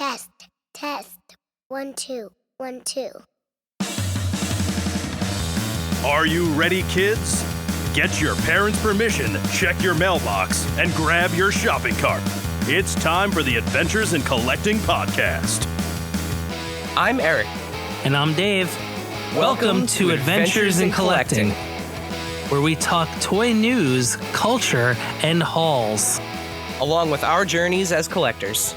Test, test. 1, 2, 1, 2. Are you ready, kids? Get your parents' permission, check your mailbox, and grab your shopping cart. It's time for the Adventures in Collecting podcast. I'm Eric. And I'm Dave. Welcome to Adventures in Collecting, where we talk toy news, culture, and hauls, along with our journeys as collectors.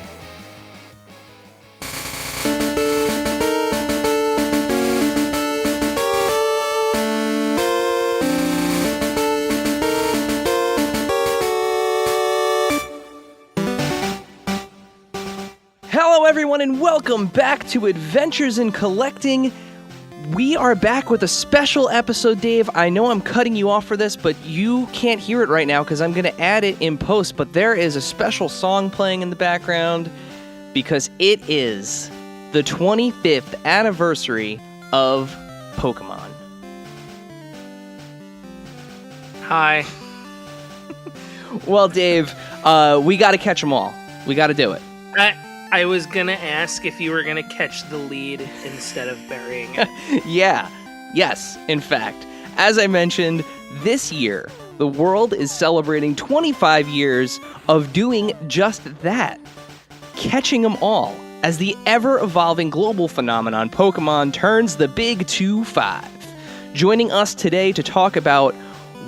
Hello, everyone, and welcome back to Adventures in Collecting. We are back with a special episode, Dave. I know I'm cutting you off for this, but you can't hear it right now because I'm going to add it in post. But there is a special song playing in the background because it is the 25th anniversary of Pokemon. Hi. Well, Dave, we got to catch them all. We got to do it. I was gonna ask if you were gonna catch the lead instead of burying it. Yes, in fact. As I mentioned, this year, the world is celebrating 25 years of doing just that. Catching them all, as the ever-evolving global phenomenon Pokemon turns the big 2-5. Joining us today to talk about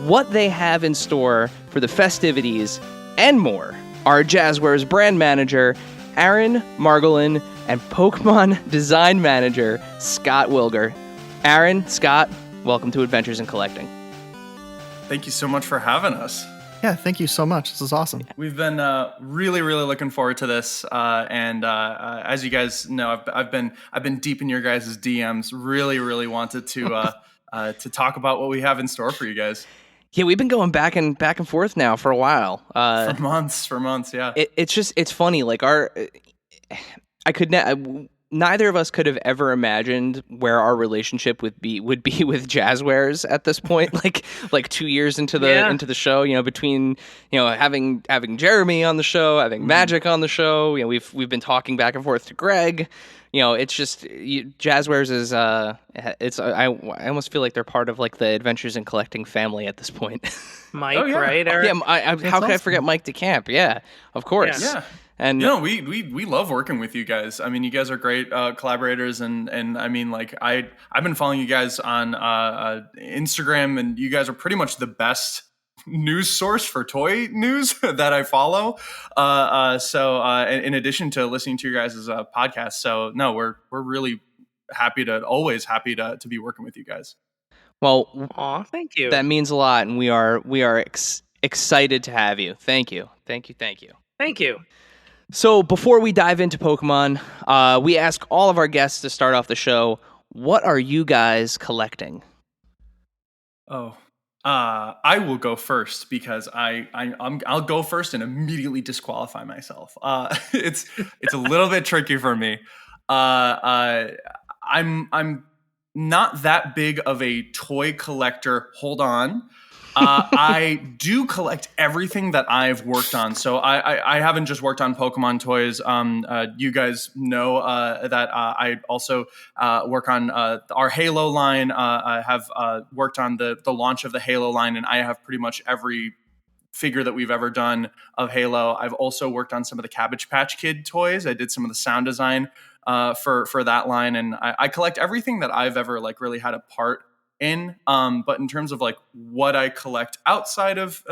what they have in store for the festivities and more are Jazwares brand manager Aaron Margolin and Pokemon design manager Scott Wilger. Aaron, Scott, welcome to Adventures in Collecting. Thank you so much for having us. Yeah, thank you so much. This is awesome. We've been really looking forward to this, and as you guys know, I've been deep in your guys' DMs. Really wanted to talk about what we have in store for you guys. Yeah, we've been going back and forth now for a while. For months, yeah. It's funny. Like neither of us could have ever imagined where our relationship would be with Jazwares at this point. like 2 years into the show, between having Jeremy on the show, having Magic on the show. We've been talking back and forth to Greg. It's just Jazwares is I almost feel like they're part of like the Adventures in Collecting family at this point. Mike, right? Eric? Yeah, how could I forget Mike DeCamp? Yeah, of course. Yeah. And we love working with you guys. I mean, you guys are great collaborators, and I mean, like I've been following you guys on Instagram, and you guys are pretty much the best news source for toy news that I follow. So in addition to listening to your guys' podcast, so no, we're really always happy to be working with you guys. Well, thank you. That means a lot, and we are excited to have you. Thank you. Thank you. So before we dive into Pokemon, we ask all of our guests to start off the show, what are you guys collecting? I will go first because I'll go first and immediately disqualify myself. It's a little bit tricky for me. I'm not that big of a toy collector. Hold on. I do collect everything that I've worked on. So I haven't just worked on Pokemon toys. You guys know that I also work on our Halo line. I have worked on the launch of the Halo line, and I have pretty much every figure that we've ever done of Halo. I've also worked on some of the Cabbage Patch Kid toys. I did some of the sound design for that line, and I collect everything that I've ever like really had a part in. But in terms of like what I collect outside of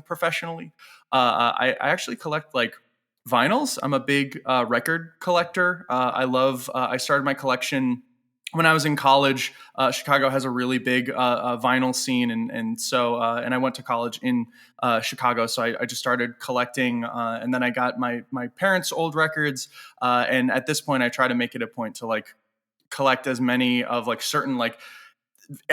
professionally, I actually collect like vinyls. I'm a big record collector. I started my collection when I was in college. Chicago has a really big vinyl scene, and so I went to college in Chicago, so I just started collecting, and then I got my parents' old records, and at this point I try to make it a point to like collect as many of like certain like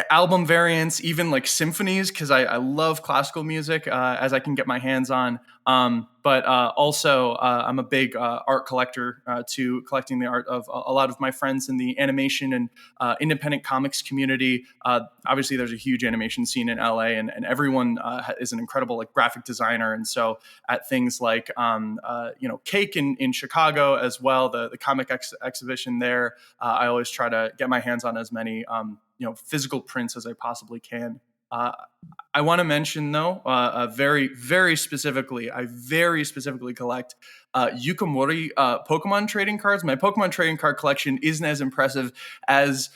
album variants, even like symphonies, because I love classical music as I can get my hands on. But also, I'm a big art collector to collecting the art of a lot of my friends in the animation and independent comics community. Obviously, there's a huge animation scene in LA, and everyone is an incredible like graphic designer. And so at things like Cake in Chicago as well, the comic exhibition there, I always try to get my hands on as many physical prints as I possibly can. I want to mention though, very specifically, I very specifically collect Yukamori Pokemon trading cards. My Pokemon trading card collection isn't as impressive as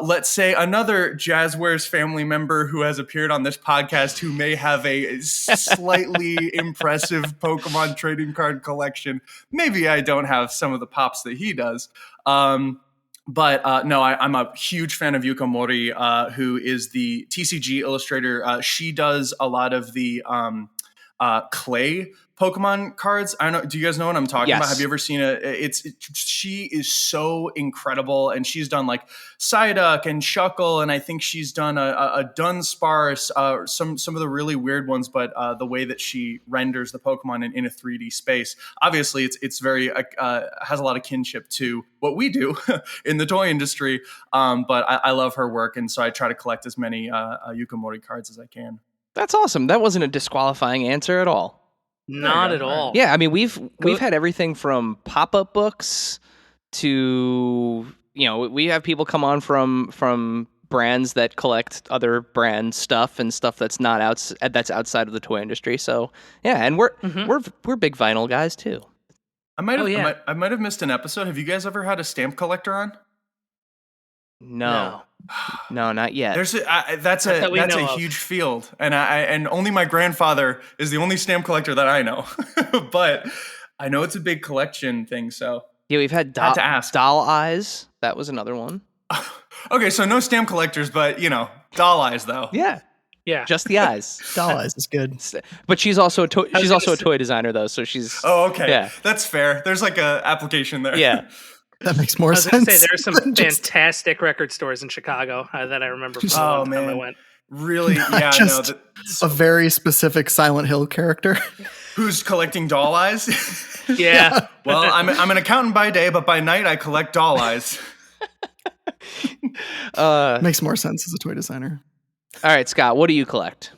let's say another Jazwares family member who has appeared on this podcast who may have a slightly impressive Pokemon trading card collection. Maybe I don't have some of the pops that he does. But no, I'm a huge fan of Yuka Mori, who is the TCG illustrator. She does a lot of the clay Pokemon cards. I don't know. Do you guys know what I'm talking about? Have you ever seen it? She is so incredible, and she's done like Psyduck and Shuckle, and I think she's done a Dunsparce, some of the really weird ones. But the way that she renders the Pokemon in a 3D space, obviously, it's very has a lot of kinship to what we do in the toy industry. But I love her work, and so I try to collect as many Yukamori cards as I can. That's awesome. That wasn't a disqualifying answer at all. Not at all. Yeah, I mean we've had everything from pop-up books to we have people come on from brands that collect other brand stuff and stuff that's not that's outside of the toy industry. So yeah, and we're big vinyl guys too. I might have missed an episode. Have you guys ever had a stamp collector on? No, not yet. That's a huge field, and only my grandfather is the only stamp collector that I know. But I know it's a big collection thing. So yeah, we've had doll eyes. That was another one. Okay, so no stamp collectors, but doll eyes though. Yeah, just the eyes. Doll eyes is good. But she's also a toy designer though, so she's. Oh, okay. Yeah. That's fair. There's like a application there. Yeah. That makes more sense. I was going to say, there are some fantastic record stores in Chicago that I remember from the time I went. Really? Yeah, just a very specific Silent Hill character. Who's collecting doll eyes? Yeah. Well, I'm an accountant by day, but by night I collect doll eyes. Makes more sense as a toy designer. All right, Scott, what do you collect?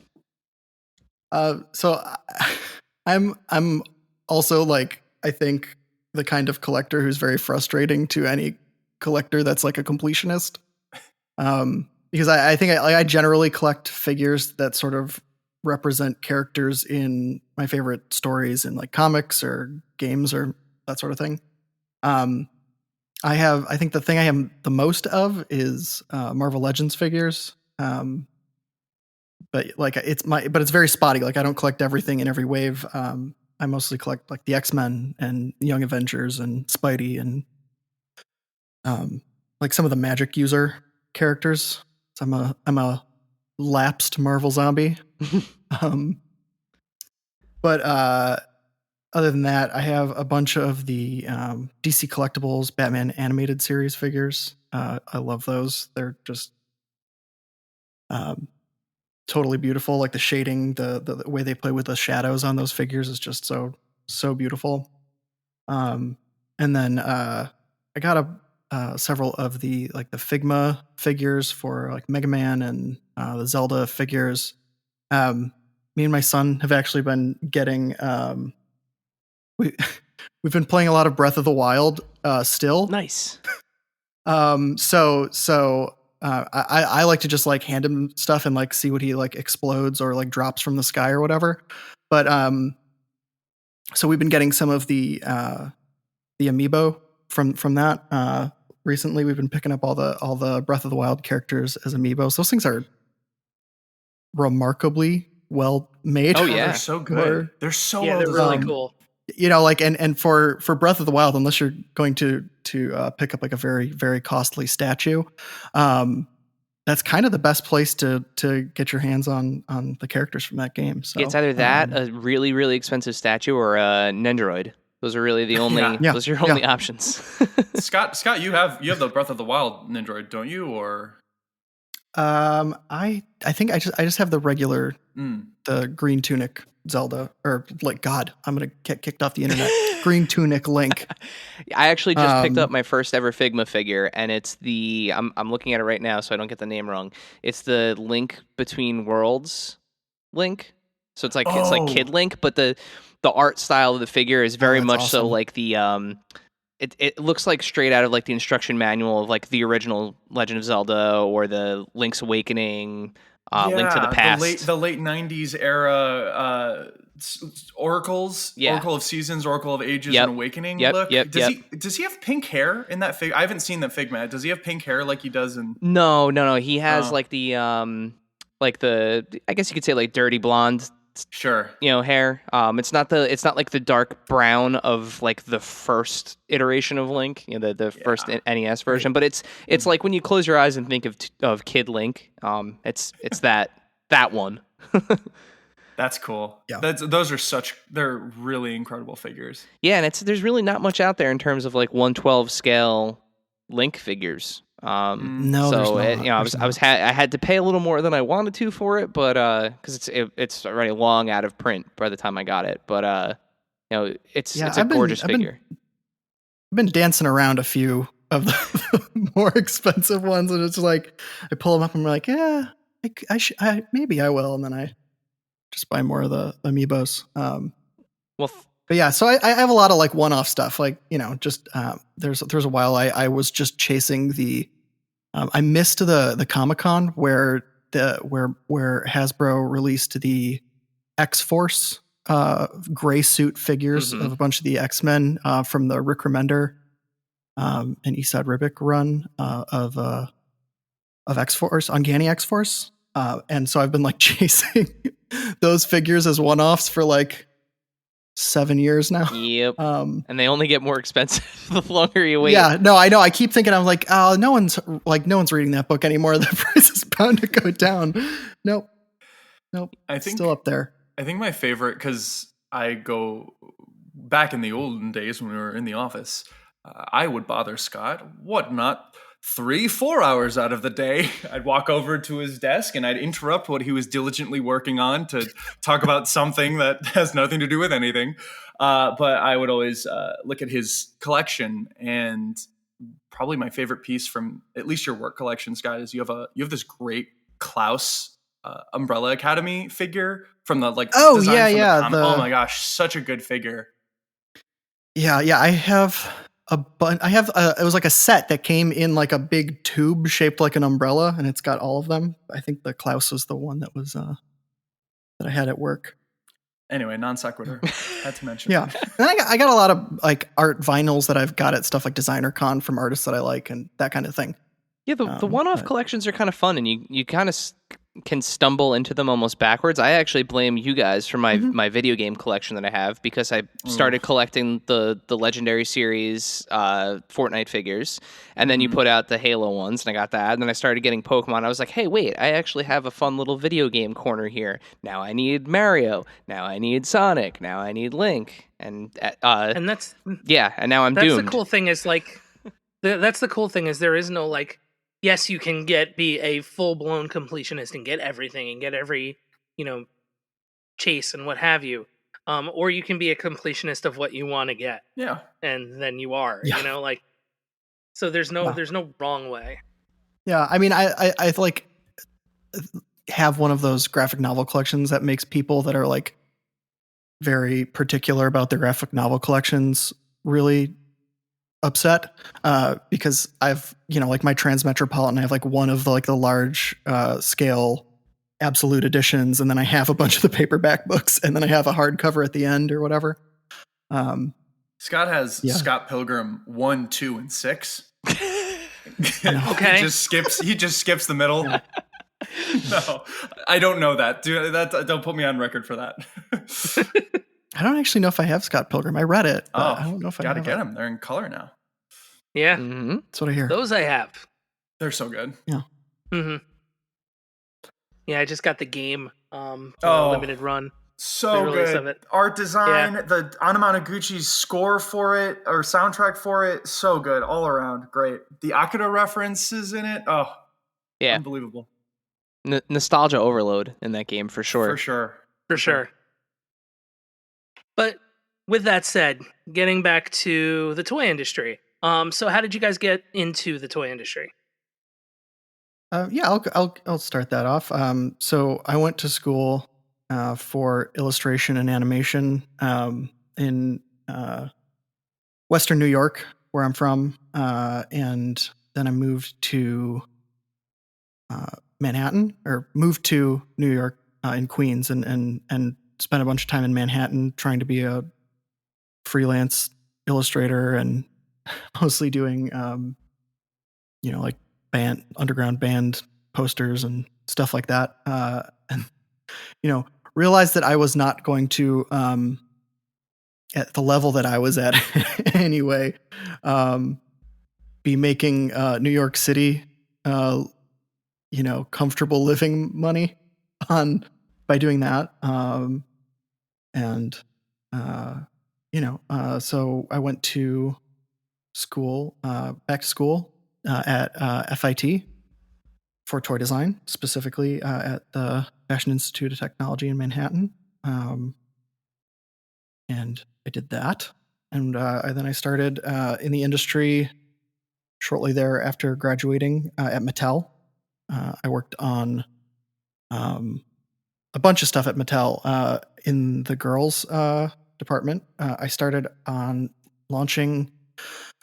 So I'm also like, I think, the kind of collector who's very frustrating to any collector that's like a completionist. Because I think I generally collect figures that sort of represent characters in my favorite stories in like comics or games or that sort of thing. I think the thing I have the most of is Marvel Legends figures. But it's very spotty. Like I don't collect everything in every wave. I mostly collect like the X-Men and Young Avengers and Spidey and like some of the magic user characters. So I'm a lapsed Marvel zombie. But other than that, I have a bunch of the DC Collectibles Batman animated series figures. I love those. They're just totally beautiful. Like the shading, the way they play with the shadows on those figures is just so beautiful. And then I got several of the Figma figures for like Mega Man and the Zelda figures. Me and my son have actually been getting we've been playing a lot of Breath of the Wild still. Nice. I like to just like hand him stuff and like see what he like explodes or like drops from the sky or whatever. But so we've been getting some of the amiibo from that. Recently we've been picking up all the Breath of the Wild characters as amiibos. Those things are remarkably well made. Oh yeah, they're so good. They're so well they're designed. really cool. Like and for Breath of the Wild, unless you're going to pick up like a very, very costly statue, that's kind of the best place to get your hands on the characters from that game. So it's either that, a really, really expensive statue, or a Nendoroid. Those are really the only those are your only options. Scott, you have the Breath of the Wild Nendoroid, don't you? Or I think I just have the regular Mm. the green tunic Zelda, or like God, I'm gonna get kicked off the internet. Green tunic Link. I actually just picked up Um, my first ever Figma figure, and it's the I'm looking at it right now, so I don't get the name wrong. It's the Link Between Worlds Link. So it's like Kid Oh, Link, but the art style of the figure is very that's much so awesome. like the it looks like straight out of like the instruction manual of like the original Legend of Zelda or the Link's Awakening, Link to the yeah, Past. the late '90s era oracles, Yeah. Oracle of Seasons, Oracle of Ages, and Yep. Awakening Yep. look. Yep. Yep. Does he have pink hair in that fig? I haven't seen that Figma. Does he have pink hair like he does in? No. He has Oh, like the I guess you could say like dirty blonde, sure. hair. It's not like the dark brown of like the first iteration of Link, the first Yeah. NES version. But it's like when you close your eyes and think of Kid Link. It's that one. That's cool. Yeah. They're really incredible figures. Yeah, and there's really not much out there in terms of like 1/12 scale Link figures. No, So there's not. I had to pay a little more than I wanted to for it, but because it's already long out of print by the time I got it. But it's a gorgeous figure. I've been dancing around a few of the more expensive ones, and it's like I pull them up and I'm like, yeah, maybe I will, and then I just buy more of the amiibos. Well, But yeah, so I have a lot of like one-off stuff, like just there's a while I was just chasing the I missed the Comic-Con where Hasbro released the X-Force gray suit figures Mhm. of a bunch of the X-Men from the Rick Remender and Esad Ribic run of X-Force, Uncanny X-Force. And so I've been like chasing those figures as one-offs for like 7 years now. Yep. And they only get more expensive the longer you wait. Yeah, no, I know. I keep thinking, I'm like, oh, no one's reading that book anymore. The price is bound to go down. Nope. I think Still up there. I think my favorite, because I go back in the olden days when we were in the office, I would bother Scott, what not 3-4 hours out of the day. I'd walk over to his desk and I'd interrupt what he was diligently working on to talk about something that has nothing to do with anything. But I would always look at his collection, and probably my favorite piece from at least your work collection, Scott, is you have this great Klaus Umbrella Academy figure from the design from the comic. Oh my gosh, such a good figure. Yeah, I have it was like a set that came in like a big tube shaped like an umbrella, and it's got all of them. I think the Klaus was the one that was that I had at work. Anyway, non sequitur. Had to mention. Yeah, and I got a lot of like art vinyls that I've got at stuff like Designer Con from artists that I like and that kind of thing. Yeah, the one-off collections are kind of fun, and you kind of can stumble into them almost backwards. I actually blame you guys for my video game collection that I have, because I started collecting the Legendary Series Fortnite figures, and then you put out the Halo ones, and I got that, and then I started getting Pokemon. I was like, hey, wait, I actually have a fun little video game corner here. Now I need Mario. Now I need Sonic. Now I need Link. And that's and now I'm that's doomed. the cool thing is like that's the cool thing is there is no like, yes, you can be a full-blown completionist and get everything and get every, chase and what have you. Or you can be a completionist of what you want to get. Yeah. And then you are, Yeah. so there's no wrong way. Yeah, I mean, I like have one of those graphic novel collections that makes people that are like very particular about their graphic novel collections really upset, because I've like my Transmetropolitan, I have like one of the large scale absolute editions, and then I have a bunch of the paperback books, and then I have a hardcover at the end or whatever. Scott has Scott Pilgrim 1, 2, and 6. Okay. He just skips the middle. Yeah. No, I don't know that. Don't put me on record for that. I don't actually know if I have Scott Pilgrim. I read it. But I don't know if I gotta have get it. them. They're in color now. Yeah. Mm-hmm. That's what I hear. Those I have. They're so good. Yeah. Mm-hmm. Yeah, I just got the game limited run. So good. Art design, the Anamanaguchi's score for it, or soundtrack for it, so good all around. Great. The Akira references in it. Oh, yeah. Unbelievable. Nostalgia overload in that game for sure. For sure. For sure. But with that said, getting back to the toy industry. So how did you guys get into the toy industry? Yeah, I'll start that off. So I went to school for illustration and animation in Western New York, where I'm from, and then I moved to Manhattan, or moved to New York in Queens, and spent a bunch of time in Manhattan trying to be a freelance illustrator and mostly doing like underground band posters and stuff like that. And realized that I was not going to at the level that I was at anyway, be making New York City comfortable living money on by doing that. And so I went to school, back to school at FIT for toy design, specifically at the Fashion Institute of Technology in Manhattan. And I did that. And then I started in the industry shortly thereafter graduating at Mattel. I worked on a bunch of stuff at Mattel in the girls department. I started on launching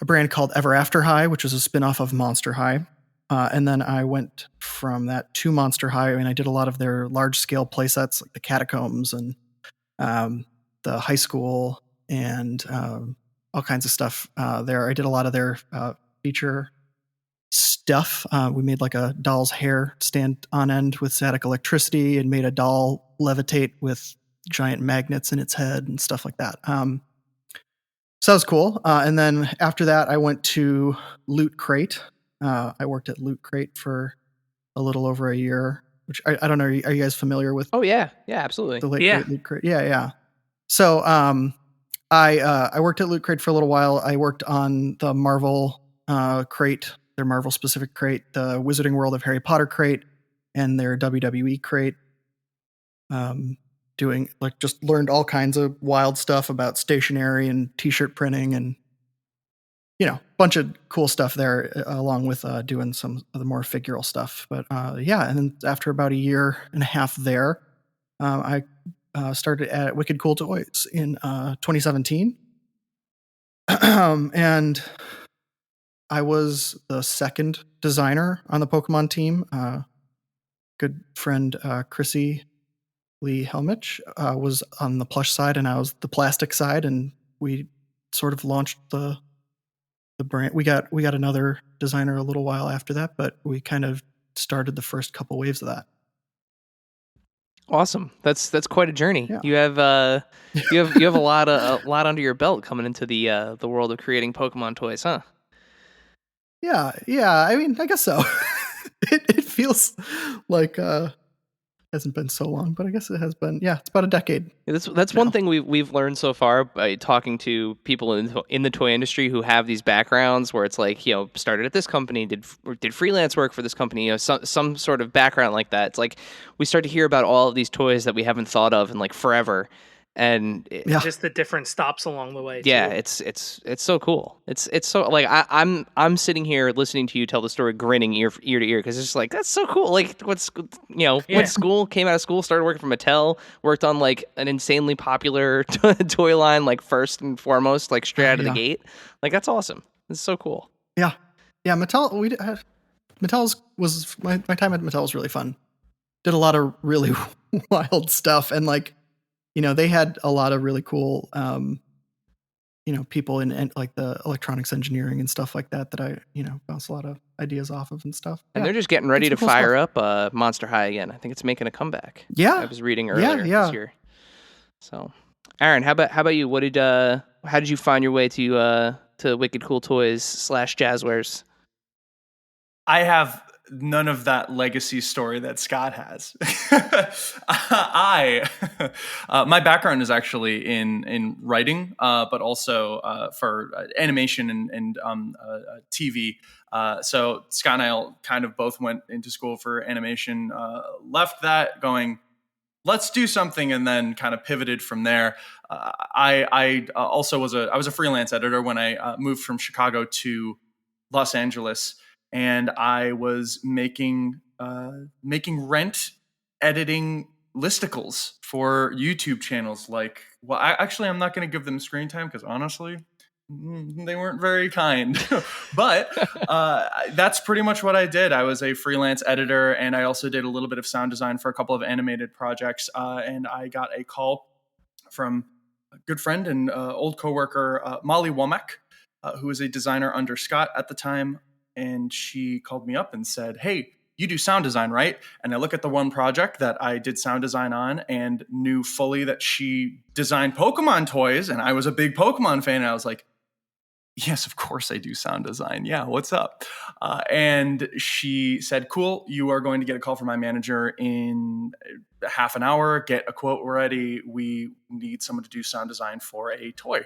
a brand called Ever After High, which was a spinoff of Monster High. And then I went from that to Monster High, and I did a lot of their large scale play sets, like the Catacombs and the high school and all kinds of stuff there. I did a lot of their feature stuff. We made like a doll's hair stand on end with static electricity and made a doll levitate with giant magnets in its head and stuff like that. So that was cool. And then after that, I went to Loot Crate. I worked at Loot Crate for a little over a year, which I don't know. Are you guys familiar with? Oh yeah, absolutely. The great Loot Crate. Yeah. So I worked at Loot Crate for a little while. I worked on the Marvel crate, their Marvel specific crate, the Wizarding World of Harry Potter crate, and their WWE crate. Doing just learned all kinds of wild stuff about stationery and t-shirt printing and bunch of cool stuff there, along with doing some of the more figural stuff. But and then after about a year and a half there, I started at Wicked Cool Toys in 2017. And I was the second designer on the Pokemon team. Good friend Chrissy Lee Helmich was on the plush side, and I was the plastic side, and we sort of launched the brand. We got another designer a little while after that, but we kind of started the first couple waves of that. Awesome. That's quite a journey. Yeah. You have a lot under your belt coming into the world of creating Pokemon toys, huh? Yeah. I mean, I guess so. It feels like hasn't been so long, but I guess it has been. Yeah, it's about a decade. That's one thing we've learned so far by talking to people in the toy industry who have these backgrounds where it's like, started at this company, did freelance work for this company, some sort of background like that. It's like we start to hear about all of these toys that we haven't thought of in like forever. And just the different stops along the way. Yeah, too. it's so cool. It's so like I'm sitting here listening to you tell the story, grinning ear to ear, because it's just like that's so cool. Like went school, came out of school, started working for Mattel, worked on like an insanely popular toy line, like first and foremost, like straight out of the gate. Like that's awesome. It's so cool. Yeah. Mattel. My time at Mattel was really fun. Did a lot of really wild stuff, and like. They had a lot of really cool, people in like the electronics engineering and stuff like that I, bounce a lot of ideas off of and stuff. And they're just getting ready to fire up Monster High again. I think it's making a comeback. Yeah. I was reading earlier this year. So, Aaron, how about you? How did you find your way to Wicked Cool Toys / Jazwares? I have none of that legacy story that Scott has. My background is actually in writing, but also for animation and TV. So Scott and I all kind of both went into school for animation, left that going, let's do something, and then kind of pivoted from there. I also I was a freelance editor when I moved from Chicago to Los Angeles, and I was making rent editing listicles for YouTube channels. Like, well, I'm not going to give them screen time because honestly, they weren't very kind. But that's pretty much what I did. I was a freelance editor, and I also did a little bit of sound design for a couple of animated projects. And I got a call from a good friend and old coworker, Molly Womack, who was a designer under Scott at the time. And she called me up and said, "Hey, you do sound design, right?" And I look at the one project that I did sound design on and knew fully that she designed Pokemon toys. And I was a big Pokemon fan. And I was like, yes, of course I do sound design. Yeah, what's up? And she said, cool, you are going to get a call from my manager in half an hour. Get a quote ready. We need someone to do sound design for a toy.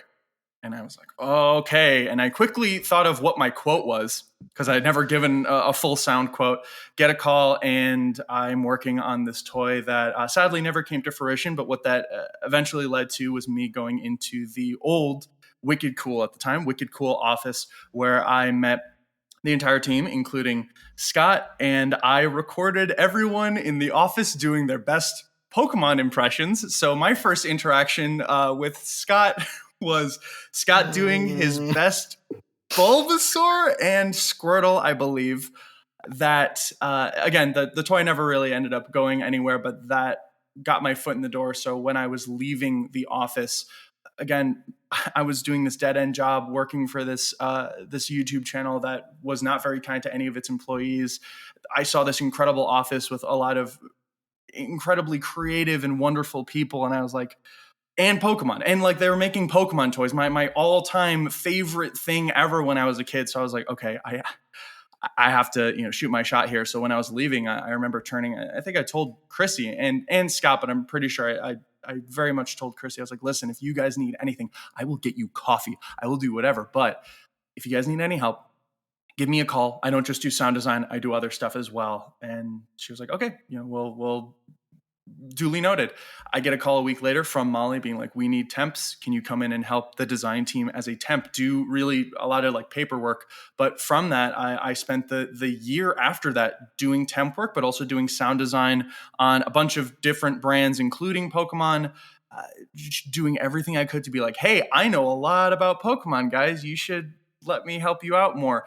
And I was like, okay. And I quickly thought of what my quote was because I had never given a full sound quote. Get a call, and I'm working on this toy that sadly never came to fruition. But what that eventually led to was me going into the old Wicked Cool at the time, Wicked Cool office, where I met the entire team, including Scott, and I recorded everyone in the office doing their best Pokemon impressions. So my first interaction with Scott was Scott doing his best Bulbasaur and Squirtle, I believe. That, again, the toy never really ended up going anywhere, but that got my foot in the door. So when I was leaving the office, again, I was doing this dead end job working for this YouTube channel that was not very kind to any of its employees. I saw this incredible office with a lot of incredibly creative and wonderful people, and I was like, and Pokemon, and like they were making Pokemon toys, my all time favorite thing ever when I was a kid. So I was like, okay, I have to, shoot my shot here. So when I was leaving, I remember I think I told Chrissy and Scott, but I'm pretty sure I very much told Chrissy, I was like, listen, if you guys need anything, I will get you coffee. I will do whatever. But if you guys need any help, give me a call. I don't just do sound design. I do other stuff as well. And she was like, okay, we'll duly noted. I get a call a week later from Molly being like, we need temps. Can you come in and help the design team as a temp, do really a lot of like paperwork. But from that, I spent the year after that doing temp work, but also doing sound design on a bunch of different brands, including Pokemon, doing everything I could to be like, hey, I know a lot about Pokemon, guys. You should let me help you out more.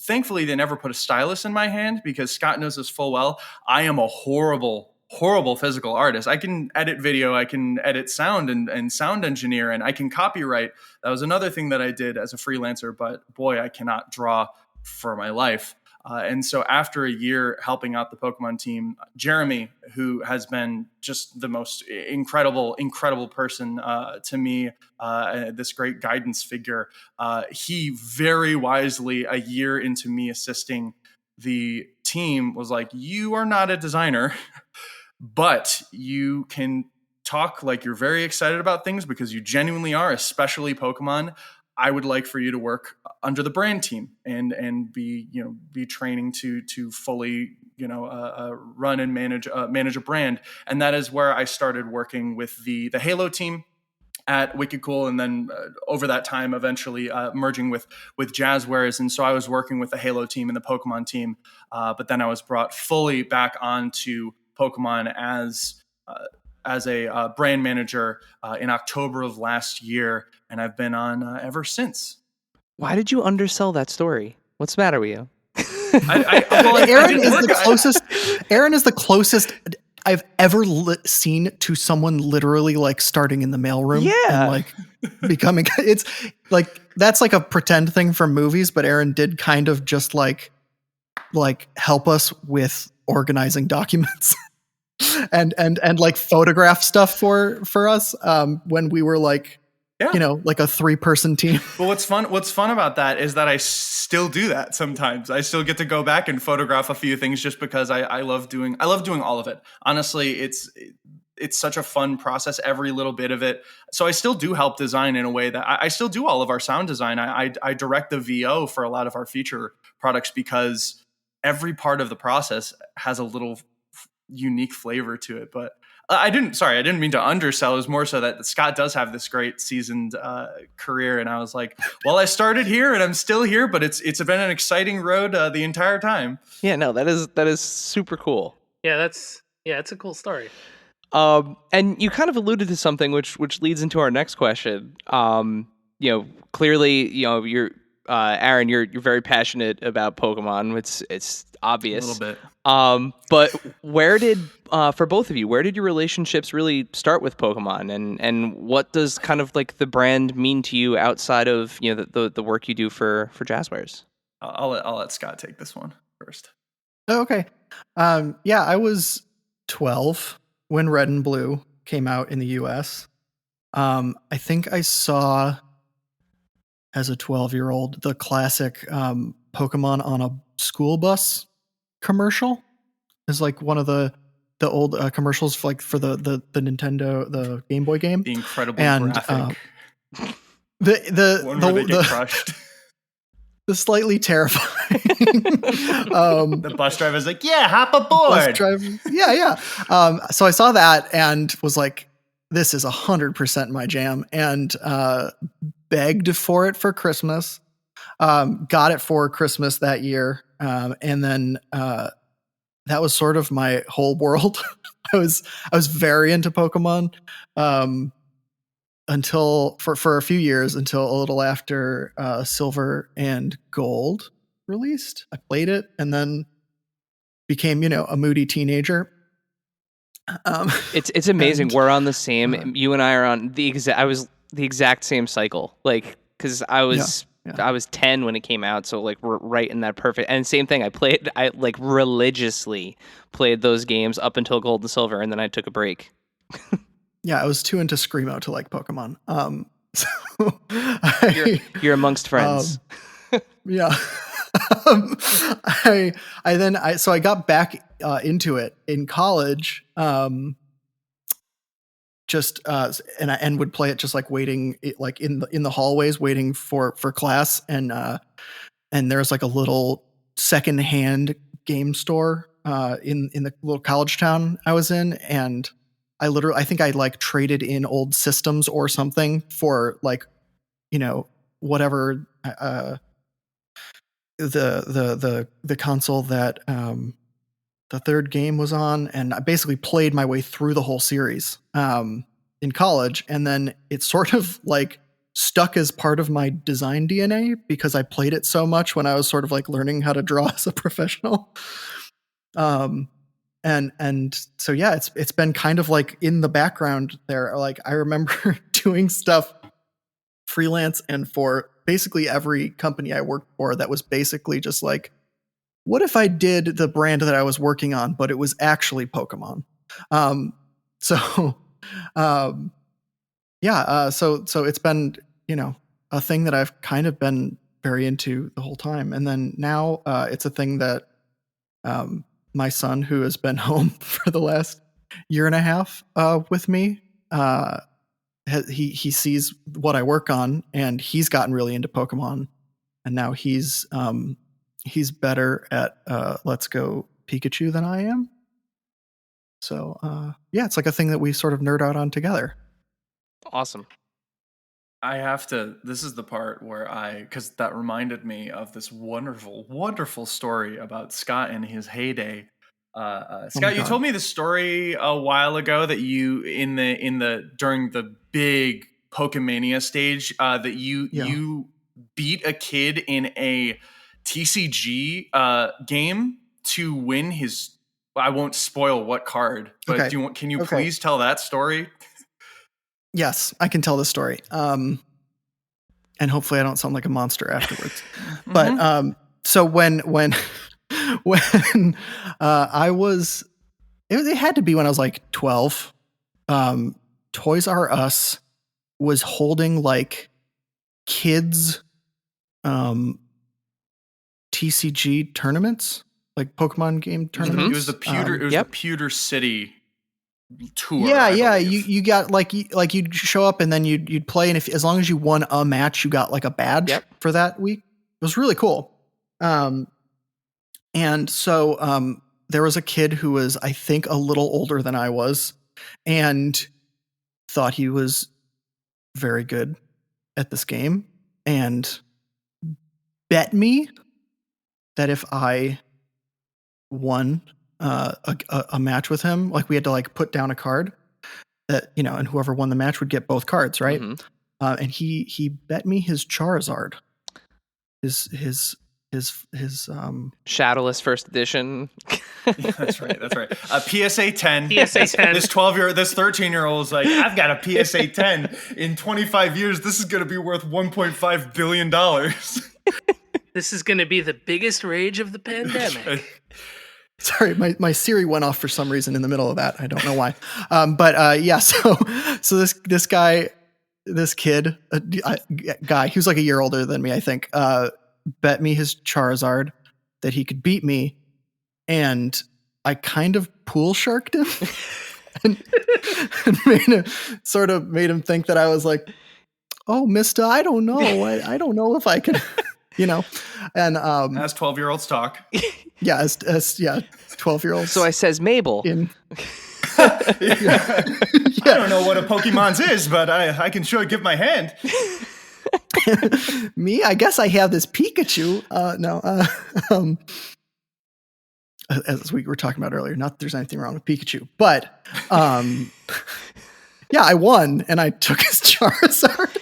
Thankfully, they never put a stylus in my hand because Scott knows this full well. I am a horrible physical artist. I can edit video, I can edit sound and sound engineer, and I can copyright. That was another thing that I did as a freelancer, but boy, I cannot draw for my life. And so after a year helping out the Pokemon team, Jeremy, who has been just the most incredible person to me, this great guidance figure, he very wisely, a year into me assisting the team, was like, you are not a designer, but you can talk like you're very excited about things because you genuinely are, especially Pokemon. I would like for you to work under the brand team and be training to fully run and manage a brand. And that is where I started working with the Halo team at Wicked Cool, and then over that time, eventually merging with Jazwares. And so I was working with the Halo team and the Pokemon team, but then I was brought fully back onto Pokemon as a brand manager in October of last year, and I've been on ever since. Why did you undersell that story? What's the matter with you? Aaron is the closest I've ever seen to someone literally like starting in the mailroom. Yeah. And like becoming, it's like, that's like a pretend thing from movies, but Aaron did kind of just like help us with organizing documents and like photograph stuff for us when we were like Yeah. like a 3-person team. But what's fun about that is that I still do that sometimes. I still get to go back and photograph a few things just because I love doing all of it. Honestly, it's such a fun process, every little bit of it. So I still do help design in a way that I still do all of our sound design. I direct the VO for a lot of our feature products because every part of the process has a little unique flavor to it. But I didn't mean to undersell. It was more so that Scott does have this great seasoned career, and I was like, well, I started here and I'm still here, but it's been an exciting road the entire time. Yeah, no, that is super cool. Yeah, it's a cool story. And you kind of alluded to something which leads into our next question. Clearly, you're Aaron, you're very passionate about Pokemon. It's obvious. A little bit. But where did for both of you, where did your relationships really start with Pokemon, and what does kind of like the brand mean to you outside of the work you do for Jazwares? I'll let Scott take this one first. Oh, okay. Yeah, I was 12 when Red and Blue came out in the US. I think I saw, as a 12-year-old, the classic Pokemon on a school bus commercial. Is like one of the old commercials for the Nintendo, the Game Boy game. The incredible and graphic. The one where they get crushed. The slightly terrifying. The bus driver's like, yeah, hop aboard. Yeah. So I saw that and was like, this is 100% my jam, and begged for it for Christmas. Got it for Christmas that year. And then that was sort of my whole world. I was very into Pokemon until for a few years, until a little after Silver and Gold released. I played it and then became, a moody teenager. It's amazing. We're on the same. You and I are on the exact. I was the exact same cycle. Like, because I was 10 when it came out, so like we're right in that perfect. And same thing. I like religiously played those games up until Gold and Silver, and then I took a break. Yeah, I was too into Screamo to like Pokemon. So you're amongst friends. Yeah. I got back into it in college. And would play it just like waiting, like in the hallways, waiting for class. And there's like a little secondhand game store in the little college town I was in, and I think I like traded in old systems or something for like, whatever the console that the third game was on, and I basically played my way through the whole series in college, and then it sort of like stuck as part of my design DNA because I played it so much when I was sort of like learning how to draw as a professional. And so yeah, it's been kind of like in the background there. Like I remember doing stuff freelance and for basically every company I worked for that was basically just like, what if I did the brand that I was working on, but it was actually Pokemon? So it's been, a thing that I've kind of been very into the whole time. And then now it's a thing that my son, who has been home for the last year and a half with me, he sees what I work on, and he's gotten really into Pokemon, and now he's better at Let's Go Pikachu than I am. So it's like a thing that we sort of nerd out on together. Awesome. This is the part where because that reminded me of this wonderful, wonderful story about Scott in his heyday. Scott, you told me the story a while ago that you during the big Pokemania stage that you beat a kid in a TCG game to win his. I won't spoil what card, but okay. Can you please tell that story? Yes, I can tell the story. And hopefully I don't sound like a monster afterwards. Mm-hmm. But so when I was, it had to be when I was like 12. Toys R Us was holding like kids TCG tournaments, like Pokemon game tournaments. It was the Pewter. It was Yep. the Pewter City tour. Yeah, I yeah. believe. You got like you'd show up and then you'd play, and if as long as you won a match, you got like a badge Yep. for that week. It was really cool. And so there was a kid who was, I think, a little older than I was, and thought he was very good at this game, and bet me that if I won a match with him, like we had to like put down a card that, you know, and whoever won the match would get both cards, right? Mhm. And he bet me his Charizard, his Shadowless first edition. Yeah, that's right. That's right. PSA 10. PSA 10. This 13-year-old is like, I've got a PSA 10. In 25 years, this is going to be worth $1.5 billion. This is going to be the biggest rage of the pandemic. Sorry, my Siri went off for some reason in the middle of that. I don't know why. But yeah, so this guy, this kid, guy, he was like a year older than me, I think, bet me his Charizard that he could beat me, and I kind of pool sharked him and made him think that I was like, oh, mister, I don't know. I don't know if I can, you know. And As 12-year-olds talk. yeah, as 12-year-olds. So I says Mabel. I don't know what a Pokemon's is, but I can sure give my hand. Me, I guess I have this Pikachu. As we were talking about earlier, not that there's anything wrong with Pikachu, but yeah, I won and I took his Charizard.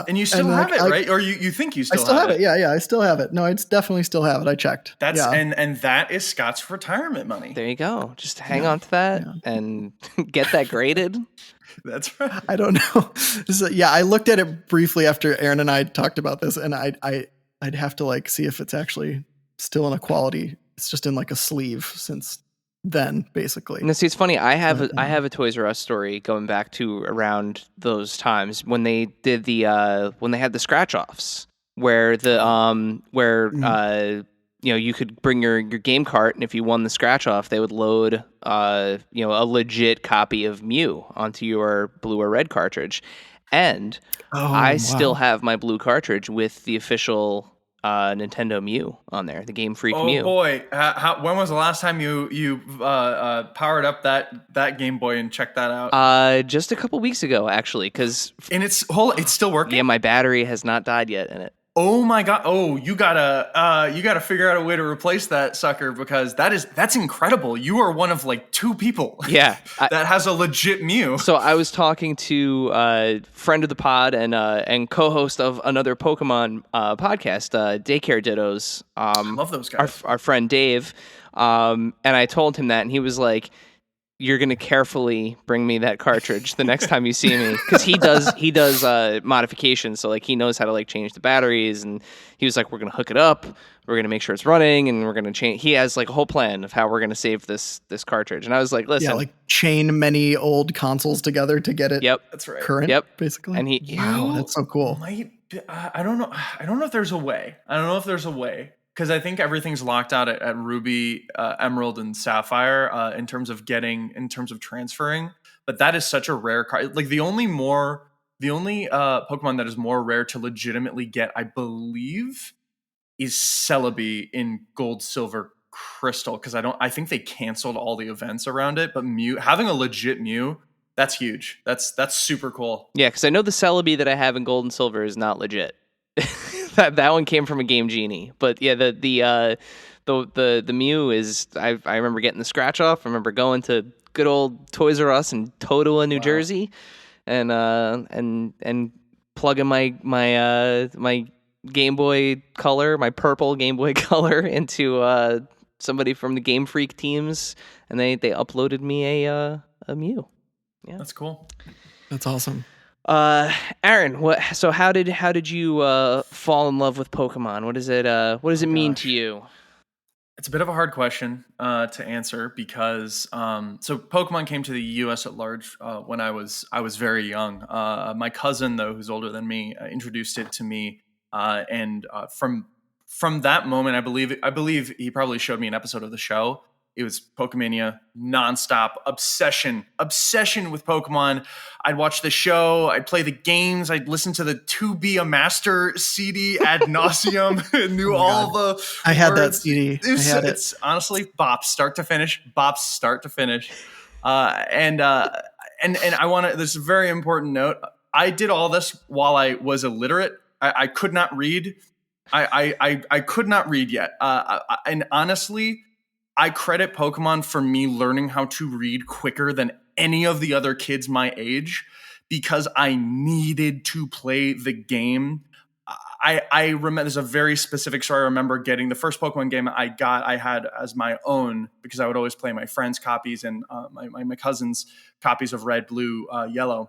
And you still have it, right? Or you think you I still still have it. Yeah, I still have it. No, I definitely still have it. I checked. That's yeah. and that is Scott's retirement money. There you go. Just hang on to that and get that graded. That's right. I don't know. I looked at it briefly after Aaron and I talked about this, and I'd have to like see if it's actually still in a quality. It's just in like a sleeve since then, basically. No, see, it's funny. I have a Toys R Us story going back to around those times when they did when they had the scratch offs, where you could bring your game cart, and if you won the scratch off, they would load a legit copy of Mew onto your blue or red cartridge, and I still have my blue cartridge with the official Nintendo Mew on there, the Game Freak Mew. Oh boy, when was the last time you powered up that Game Boy and checked that out? Just a couple weeks ago, actually, because and it's still working. Yeah, my battery has not died yet in it. Oh my god! Oh, you gotta figure out a way to replace that sucker, because that's incredible. You are one of like two people. Yeah, that has a legit Mew. So I was talking to a friend of the pod and co-host of another Pokemon podcast, Daycare Dittos. I love those guys. Our friend Dave, and I told him that, and he was like, you're going to carefully bring me that cartridge the next time you see me, because he does modifications, so like he knows how to like change the batteries, and he was like, we're going to hook it up, we're going to make sure it's running, and we're going to change. He has like a whole plan of how we're going to save this cartridge, and I was like, listen, yeah, like chain many old consoles together to get it. Yep, that's right. Current. Yep, basically. And wow, that's so cool. I don't know if there's a way. Because I think everything's locked out at Ruby, Emerald, and Sapphire in terms of transferring. But that is such a rare card. Like the only Pokemon that is more rare to legitimately get, I believe, is Celebi in Gold, Silver, Crystal. Because I think they canceled all the events around it. But Mew, having a legit Mew, that's huge. That's super cool. Yeah, because I know the Celebi that I have in Gold and Silver is not legit. that one came from a Game Genie, but yeah, the Mew is. I remember getting the scratch off. I remember going to good old Toys R Us in Totowa, New Jersey, and plugging my Game Boy Color, my purple Game Boy Color, into somebody from the Game Freak teams, and they uploaded me a Mew. Yeah, that's cool. That's awesome. Aaron, so how did you fall in love with Pokemon? What does it mean to you? It's a bit of a hard question to answer because so Pokemon came to the U.S. at large when I was very young. My cousin, though, who's older than me, introduced it to me, and from that moment, I believe he probably showed me an episode of the show. It was Pokemania, nonstop obsession with Pokemon. I'd watch the show, I'd play the games, I'd listen to the To Be a Master CD ad nauseum, knew Oh my all God. the I had that words. CD. I It's, had it. it's honestly bops start to finish, bops start to finish. And I want to. This is a very important note. I did all this while I was illiterate. I could not read. I could not read yet. And honestly, I credit Pokemon for me learning how to read quicker than any of the other kids my age because I needed to play the game. I remember there's a very specific story. I remember getting the first Pokemon game I had as my own because I would always play my friends' copies and my cousins' copies of Red, Blue, Yellow.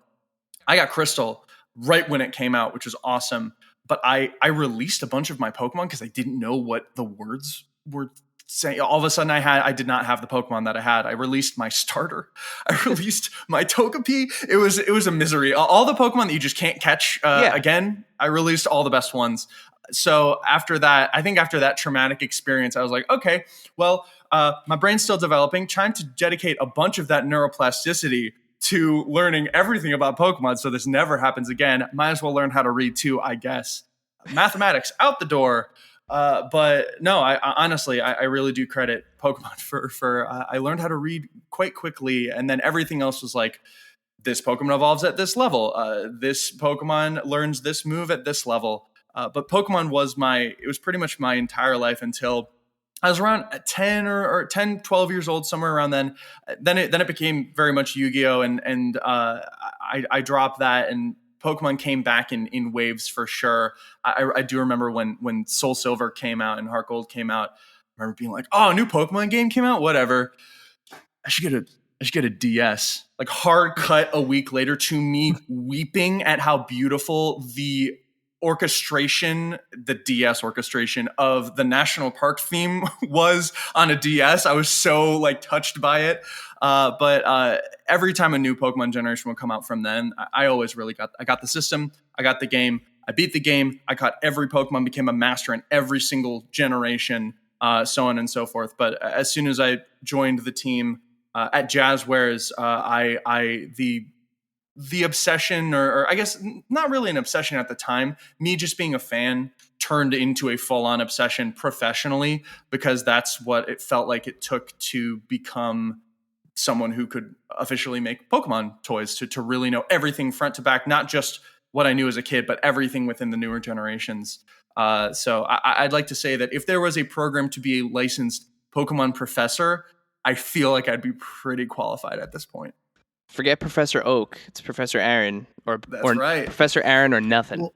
I got Crystal right when it came out, which was awesome. But I released a bunch of my Pokemon because I didn't know what the words were saying. All of a sudden, I did not have the Pokemon that I had. I released my starter. I released my Togepi. It was a misery. All the Pokemon that you just can't catch again. I released all the best ones. So after that, I think after that traumatic experience, I was like, okay, well, my brain's still developing. Time to dedicate a bunch of that neuroplasticity to learning everything about Pokemon so this never happens again. Might as well learn how to read too, I guess. Mathematics out the door. But no, I honestly, I really do credit Pokemon for I learned how to read quite quickly, and then everything else was like, this Pokemon evolves at this level. This Pokemon learns this move at this level. But Pokemon it was pretty much my entire life until I was around 10 or 10, 12 years old, somewhere around then. Then it became very much Yu-Gi-Oh! And I dropped that, and Pokemon came back in waves for sure. I do remember when Soul Silver came out and Heart Gold came out. I remember being like, oh, a new Pokemon game came out? Whatever. I should get a DS. Like hard cut a week later to me weeping at how beautiful the DS orchestration of the national park theme was on a DS. I was so like touched by it. But every time a new Pokemon generation would come out from then, I always really I got the system, I got the game, I beat the game, I caught every Pokemon, became a master in every single generation, so on and so forth. But as soon as I joined the team at Jazwares, the obsession, or I guess not really an obsession at the time, me just being a fan turned into a full-on obsession professionally, because that's what it felt like it took to become someone who could officially make Pokemon toys, to really know everything front to back, not just what I knew as a kid, but everything within the newer generations. So I'd like to say that if there was a program to be a licensed Pokemon professor, I feel like I'd be pretty qualified at this point. Forget Professor Oak. It's Professor Aaron, or right. Professor Aaron, or nothing. Well,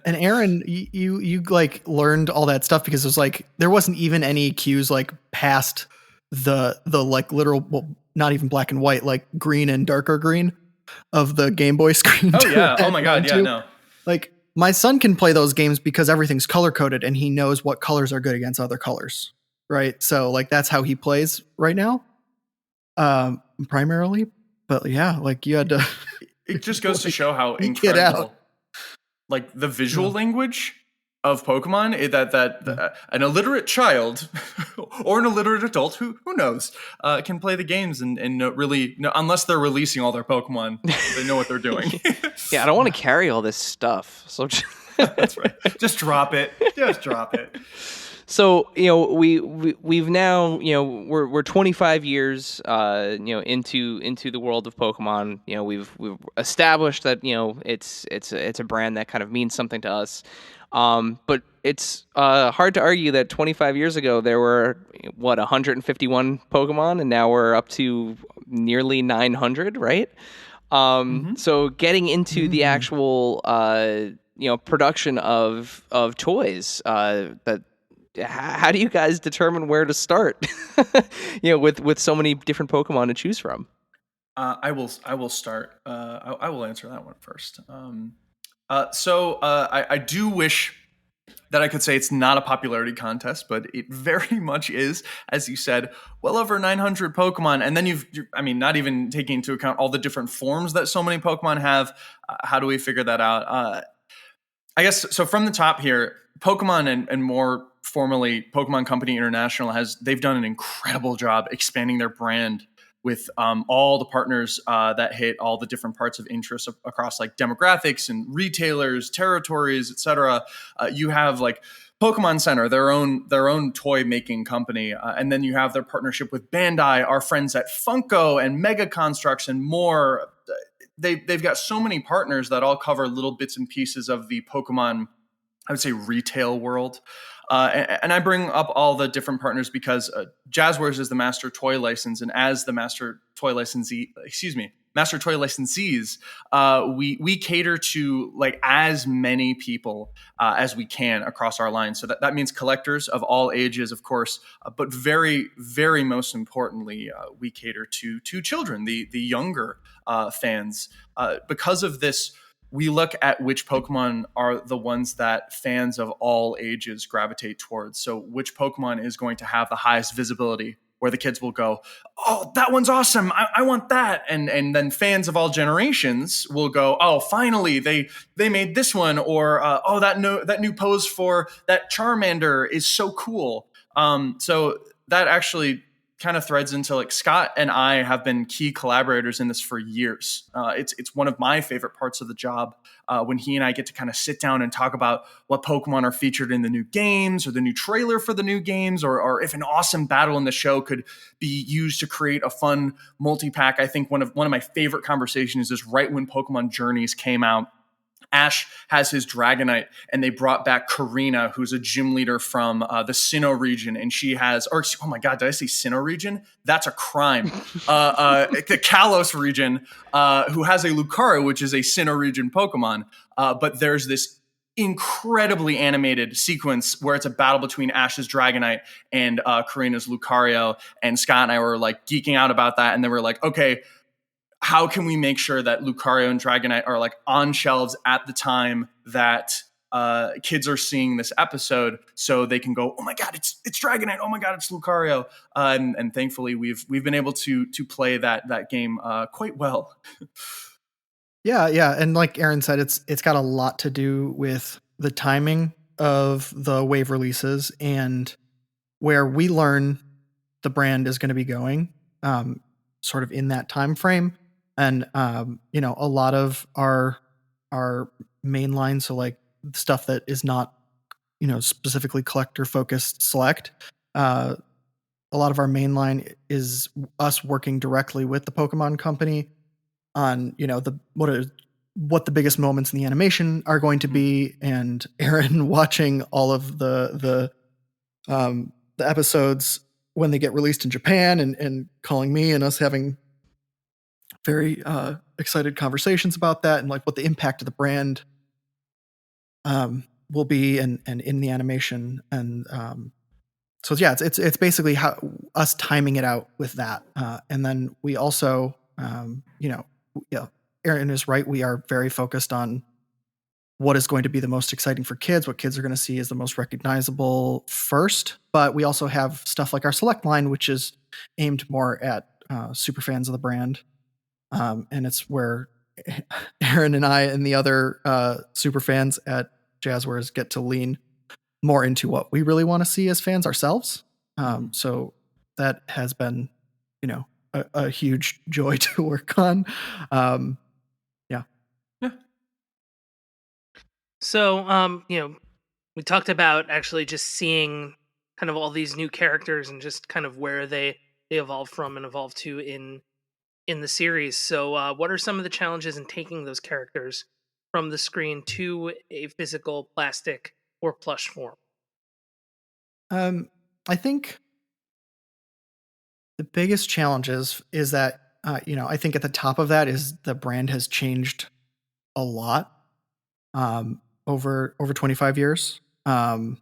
and Aaron, you like learned all that stuff because it was like there wasn't even any cues like past the like literal, well, not even black and white, like green and darker green of the Game Boy screen. Oh yeah. Oh my God. Yeah. No. Like my son can play those games because everything's color coded and he knows what colors are good against other colors. Right. So like that's how he plays right now. Primarily. But yeah, like you had to. It just goes to show how Get incredible, out. like the visual language of Pokemon, that an illiterate child or an illiterate adult, who knows, can play the games and really, unless they're releasing all their Pokemon, they know what they're doing. Yeah, I don't want to carry all this stuff. So That's right. Just drop it. Just drop it. So we've now we're 25 years into the world of Pokemon. We've established that it's a brand that kind of means something to us. But it's hard to argue that 25 years ago there were 151 Pokemon, and now we're up to nearly 900, right? So getting into the actual production of toys, how do you guys determine where to start? With so many different Pokemon to choose from. I will start. I will answer that one first. So I do wish that I could say it's not a popularity contest, but it very much is. As you said, well over 900 Pokemon. And then not even taking into account all the different forms that so many Pokemon have. How do we figure that out? I guess, so from the top here, Pokemon and more formally Pokemon Company International they've done an incredible job expanding their brand with all the partners that hit all the different parts of interest across like demographics and retailers, territories, etc. You have like Pokemon Center, their own toy making company, and then you have their partnership with Bandai, our friends at Funko and Mega Constructs and more. They've got so many partners that all cover little bits and pieces of the Pokemon, I would say, retail world. And I bring up all the different partners because Jazwares is the master toy license, and as the master toy master toy licensees, we cater to like as many people as we can across our line. So that means collectors of all ages, of course, but very, very most importantly, we cater to children, the younger fans. Because of this, we look at which Pokemon are the ones that fans of all ages gravitate towards. So which Pokemon is going to have the highest visibility, where the kids will go, oh, that one's awesome, I want that. And then fans of all generations will go, oh, finally, they made this one. Or, oh, that new pose for that Charmander is so cool. So that actually kind of threads into like Scott and I have been key collaborators in this for years. It's one of my favorite parts of the job when he and I get to kind of sit down and talk about what Pokemon are featured in the new games or the new trailer for the new games, or if an awesome battle in the show could be used to create a fun multi-pack. I think one of my favorite conversations is right when Pokemon Journeys came out. Ash has his Dragonite, and they brought back Karina, who's a gym leader from the Sinnoh region, and she has, oh my God, did I say Sinnoh region? That's a crime. The Kalos region, who has a Lucario, which is a Sinnoh region Pokemon, but there's this incredibly animated sequence where it's a battle between Ash's Dragonite and Karina's Lucario, and Scott and I were like geeking out about that, and then we're like, okay, how can we make sure that Lucario and Dragonite are like on shelves at the time that kids are seeing this episode, so they can go, oh my God, it's Dragonite, oh my God, it's Lucario, and thankfully we've been able to play that game quite well. Yeah, and like Aaron said, it's got a lot to do with the timing of the wave releases and where we learn the brand is going to be going, sort of in that time frame. And a lot of our mainline, so like stuff that is not specifically collector focused select, a lot of our mainline is us working directly with the Pokemon Company on what the biggest moments in the animation are going to be, and Aaron watching all of the episodes when they get released in Japan, and calling me and us having very excited conversations about that and like what the impact of the brand will be and in the animation. And so yeah, it's basically how us timing it out with that. And then we also, Aaron is right. We are very focused on what is going to be the most exciting for kids, what kids are going to see as the most recognizable first. But we also have stuff like our Select line, which is aimed more at super fans of the brand. And it's where Aaron and I and the other super fans at Jazwares get to lean more into what we really want to see as fans ourselves. So that has been, a huge joy to work on. Yeah. So, we talked about actually just seeing kind of all these new characters and just kind of where they evolve from and evolve to in the series. So, what are some of the challenges in taking those characters from the screen to a physical plastic or plush form? I think the biggest challenges is that, I think at the top of that is the brand has changed a lot over 25 years. And,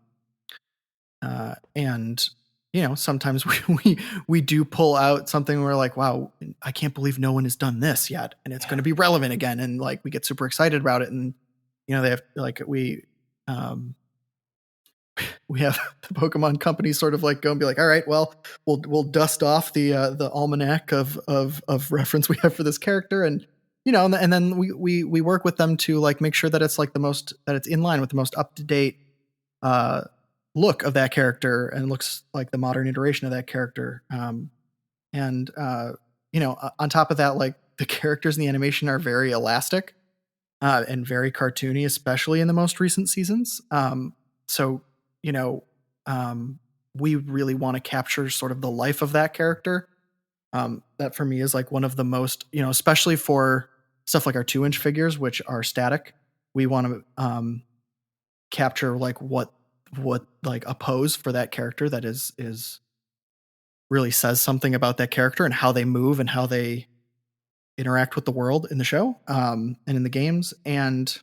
sometimes we do pull out something where we're like, wow, I can't believe no one has done this yet. And it's going to be relevant again. And like, we get super excited about it. And, they have like, we have the Pokemon company sort of like go and be like, all right, well, we'll dust off the almanac of reference we have for this character, and and then we work with them to like make sure that it's like that it's in line with the most up to date look of that character and looks like the modern iteration of that character. And on top of that, like the characters in the animation are very elastic and very cartoony, especially in the most recent seasons. So we really want to capture sort of the life of that character. That for me is like one of the most, especially for stuff like our 2-inch figures, which are static. We want to capture like what like a pose for that character that is really says something about that character and how they move and how they interact with the world in the show and in the games. And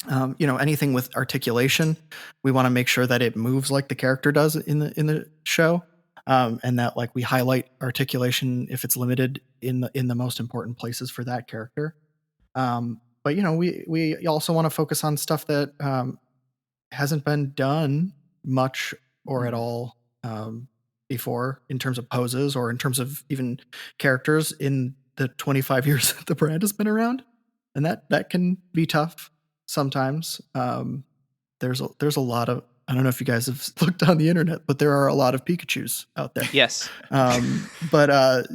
anything with articulation, we want to make sure that it moves like the character does in the show, and that like we highlight articulation if it's limited in the most important places for that character. But we also want to focus on stuff that hasn't been done much or at all before in terms of poses or in terms of even characters in the 25 years that the brand has been around, and that can be tough sometimes. There's a lot of, I don't know if you guys have looked on the internet, but there are a lot of Pikachus out there. Yes.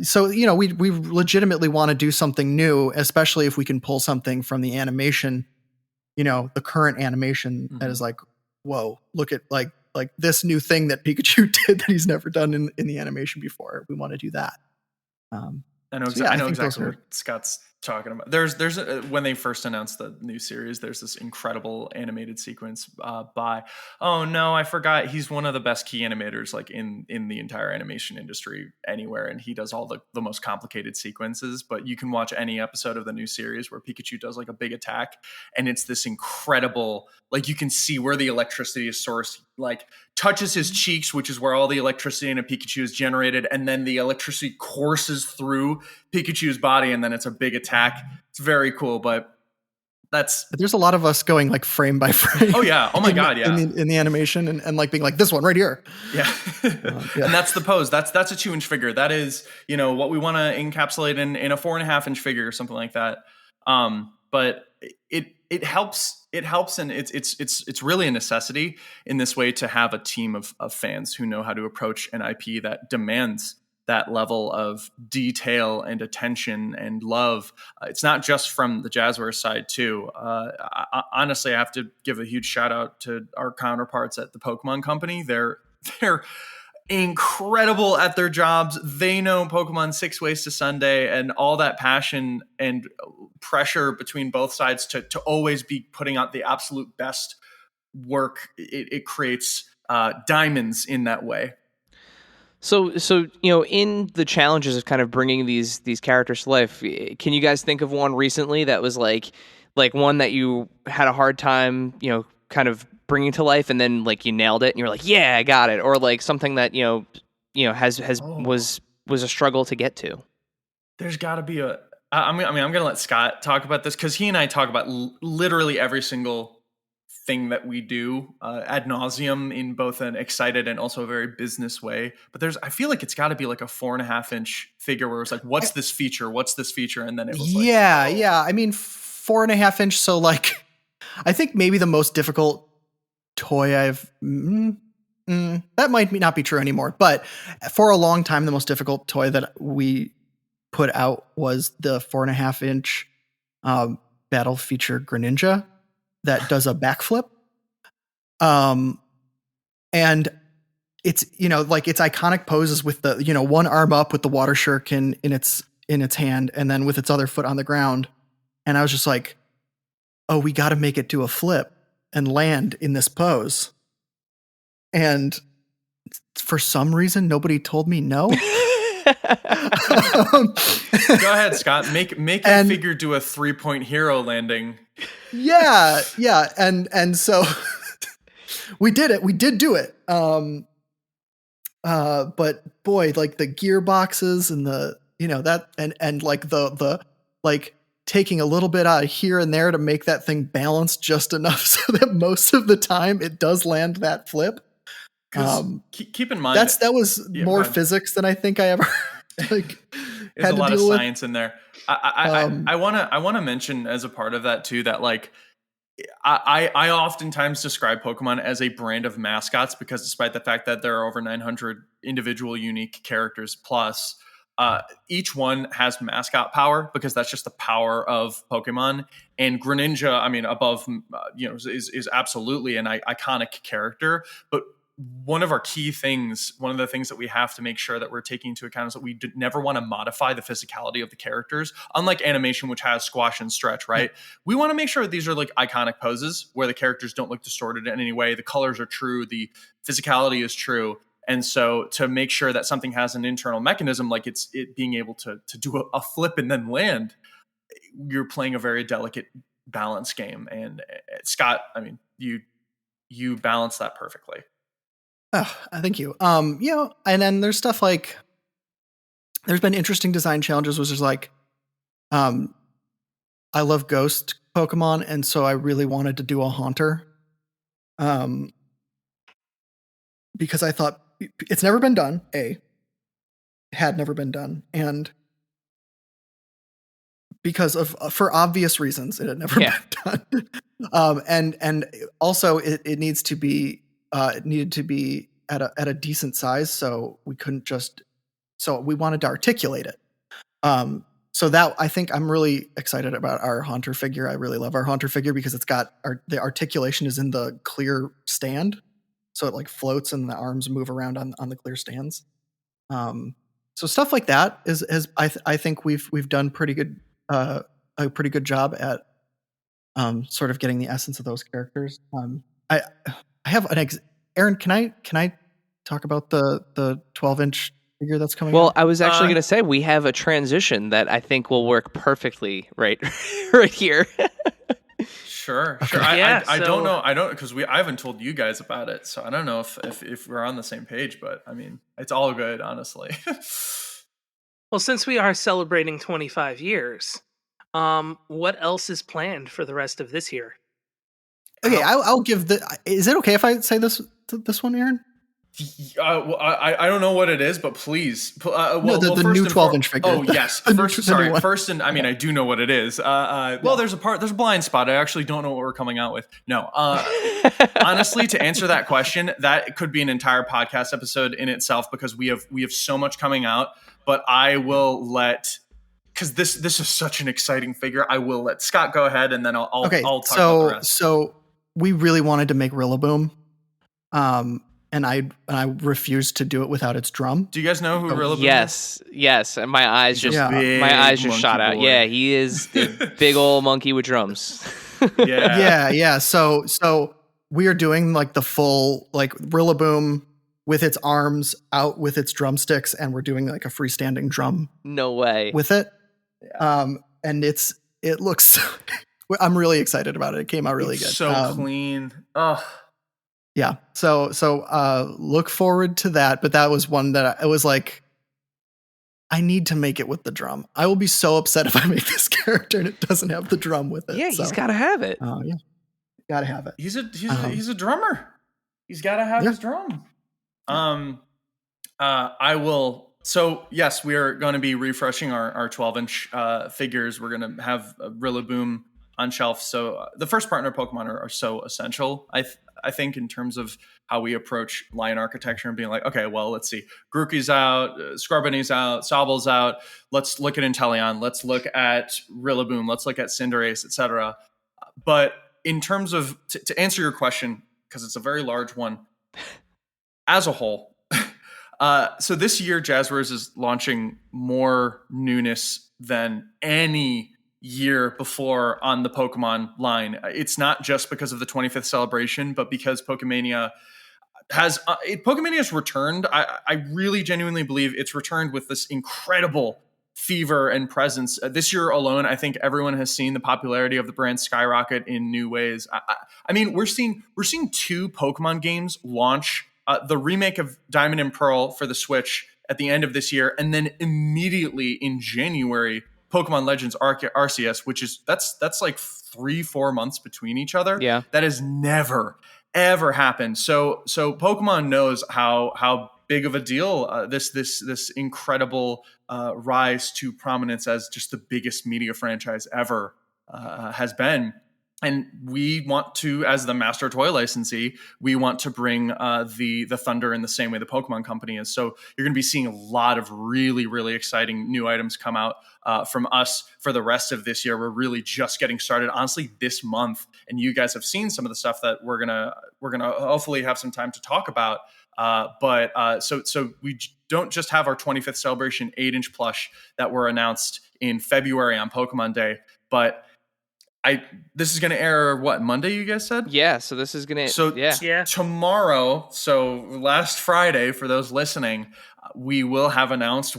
So we legitimately want to do something new, especially if we can pull something from the animation, the current animation that is like, whoa, look at like this new thing that Pikachu did that he's never done in the animation before. We want to do that. I know exactly what Scott's talking about. There's when they first announced the new series, there's this incredible animated sequence by, oh no, I forgot, he's one of the best key animators like in the entire animation industry anywhere, and he does all the most complicated sequences. But you can watch any episode of the new series where Pikachu does like a big attack, and it's this incredible, like you can see where the electricity is sourced, like touches his cheeks, which is where all the electricity in a Pikachu is generated, and then the electricity courses through Pikachu's body, and then it's a big attack. It's very cool, but there's a lot of us going like frame by frame. Oh yeah. Oh my God. Yeah. In the animation and like being like this one right here. Yeah. And that's the pose. That's a 2-inch figure. That is, what we want to encapsulate in a 4.5-inch figure or something like that. But it helps. It helps. And it's really a necessity in this way to have a team of fans who know how to approach an IP that demands that level of detail and attention and love. It's not just from the Jazwares side too. Honestly, I have to give a huge shout out to our counterparts at the Pokemon Company. They're incredible at their jobs. They know Pokemon 6 Ways to Sunday, and all that passion and pressure between both sides to always be putting out the absolute best work. It creates diamonds in that way. So in the challenges of kind of bringing these characters to life, can you guys think of one recently that was like one that you had a hard time, kind of bringing to life, and then like you nailed it and you're like, yeah, I got it, or like something that was a struggle to get to? There's got to be I'm going to let Scott talk about this because he and I talk about literally every single thing that we do ad nauseum in both an excited and also a very business way. But I feel like it's got to be like a 4.5-inch figure where it's like, what's this feature? And then it was like, yeah. I mean, 4.5-inch. So like, I think maybe the most difficult toy I've, that might not be true anymore, but for a long time, the most difficult toy that we put out was the 4.5-inch battle feature Greninja that does a backflip. And it's, like its iconic poses with the, one arm up with the water shuriken in its hand and then with its other foot on the ground. And I was just like, oh, we got to make it do a flip and land in this pose. And for some reason, nobody told me no. Go ahead, Scott. Make a figure do a 3-point hero landing. Yeah. And so we did it. We did do it. But boy, like the gearboxes and the, that, and like the like taking a little bit out of here and there to make that thing balanced just enough so that most of the time it does land that flip. Keep in mind that was more physics than I think I ever like. There's a lot of science in there. I want to mention as a part of that too that like I oftentimes describe Pokemon as a brand of mascots because despite the fact that there are over 900 individual unique characters plus, each one has mascot power because that's just the power of Pokemon. And Greninja, I mean, above, is absolutely an iconic character. But one of our key things, one of the things that we have to make sure that we're taking into account is that we never want to modify the physicality of the characters. Unlike animation, which has squash and stretch, right? We want to make sure that these are like iconic poses where the characters don't look distorted in any way. The colors are true. The physicality is true. And so to make sure that something has an internal mechanism, like it being able to do a flip and then land, you're playing a very delicate balance game. And Scott, I mean, you balance that perfectly. Oh, thank you. And then there's stuff like, there's been interesting design challenges, which is like, I love ghost Pokemon. And so I really wanted to do a Haunter. Because I thought it's never been done. It had never been done. And because for obvious reasons, it had never been done. And also it needs to be, it needed to be at a decent size. So we couldn't so we wanted to articulate it. So that I think I'm really excited about our Haunter figure. I really love our Haunter figure because it's got the articulation is in the clear stand. So it like floats and the arms move around on the clear stands. So stuff like that is I think we've done a pretty good job at sort of getting the essence of those characters. I have Aaron, can I talk about the 12-inch figure that's coming Well, out? I was actually going to say we have a transition that I think will work perfectly right here. Sure. Yeah, I don't know. Because I haven't told you guys about it, so I don't know if we're on the same page. But I mean, it's all good, honestly. Well, since we are celebrating 25 years, what else is planned for the rest of this year? Okay, I'll give is it okay if I say this one, Aaron? Well, I don't know what it is, but please. The new 12-inch figure. Oh yes. First, and I mean, I do know what it is. Well, there's a blind spot. I actually don't know what we're coming out with. No, honestly, to answer that question, that could be an entire podcast episode in itself because we have so much coming out. But I will because this is such an exciting figure. I will let Scott go ahead, and then I'll talk about the rest. So we really wanted to make Rillaboom. And I refused to do it without its drum. Do you guys know who Rillaboom is? Yes, and my eyes just shot out. Boy. Yeah, he is the big old monkey with drums. Yeah. So we are doing like the full like Rillaboom with its arms out with its drumsticks, and we're doing like a freestanding drum. No way. With it. And it looks. I'm really excited about it. It came out really good. So clean. Ugh. Yeah. So look forward to that. But that was one that I was like, I need to make it with the drum. I will be so upset if I make this character and it doesn't have the drum with it. Yeah, he's got to have it. Yeah, got to have it. He's a drummer. He's got to have his drum. I will. So yes, we are going to be refreshing our 12-inch figures. We're going to have Rillaboom on shelf. So the first partner Pokemon are so essential. I think in terms of how we approach line architecture and being like, okay, well, let's see. Grookey's out, Scorbunny's out, Sobble's out. Let's look at Inteleon. Let's look at Rillaboom. Let's look at Cinderace, etc. But in terms of, to answer your question, because it's a very large one, as a whole, so this year, Jazwares is launching more newness than any year before on the Pokemon line. It's not just because of the 25th celebration, but because Pokemania has returned. I really genuinely believe it's returned with this incredible fever and presence. This year alone, I think everyone has seen the popularity of the brand skyrocket in new ways. I mean, we're seeing 2 Pokemon games launch. The remake of Diamond and Pearl for the Switch at the end of this year, and then immediately in January, Pokemon Legends Arceus, which is that's like 3-4 months between each other. Yeah. That has never ever happened. So Pokemon knows how big of a deal this incredible rise to prominence as just the biggest media franchise ever has been. And we want to, as the master toy licensee, we want to bring the thunder in the same way the Pokemon Company is. So you're going to be seeing a lot of really, really exciting new items come out from us for the rest of this year. We're really just getting started, honestly, this month. And you guys have seen some of the stuff that we're gonna hopefully have some time to talk about. So we don't just have our 25th celebration 8-inch plush that were announced in February on Pokemon Day, but this is going to air what, Monday, you guys said? Yeah, so this is going to Tomorrow, so last Friday for those listening, we'll announce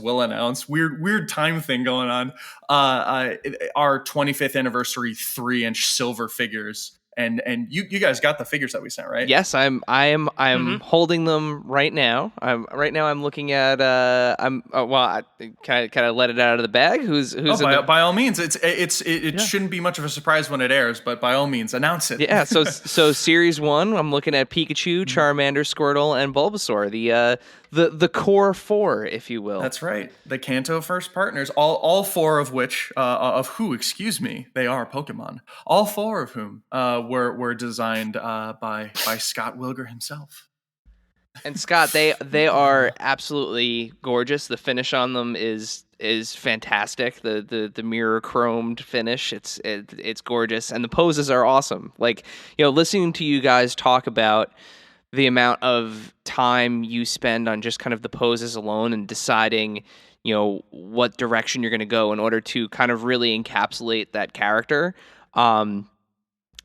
weird time thing going on, our 25th anniversary 3-inch silver figures. And you guys got the figures that we sent, right? Yes, I'm holding them right now. I'm looking at can I let it out of the bag? By all means, it shouldn't be much of a surprise when it airs, but by all means, announce it. Yeah, so series 1, I'm looking at Pikachu, Charmander, Squirtle, and Bulbasaur. The core 4, if you will. That's right. The Kanto First partners, all 4 of which they are Pokemon. All 4 of whom were designed by Scott Wilger himself. And Scott, they are absolutely gorgeous. The finish on them is fantastic. The mirror chromed finish, it's gorgeous, and the poses are awesome. Like, listening to you guys talk about the amount of time you spend on just kind of the poses alone and deciding, what direction you're going to go in order to kind of really encapsulate that character.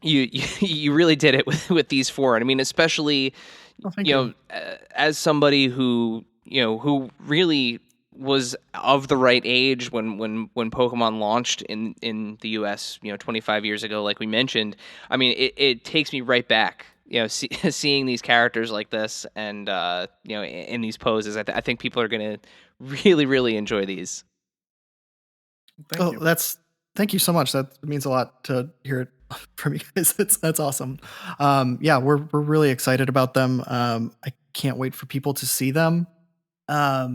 You really did it with these 4. And I mean, especially, as somebody who really was of the right age when Pokemon launched in the US, 25 years ago, like we mentioned. I mean, it takes me right back. Seeing these characters like this and, in these poses, I think people are going to really, really enjoy these. Thank you. Thank you so much. That means a lot to hear it from you guys. That's awesome. We're really excited about them. I can't wait for people to see them. I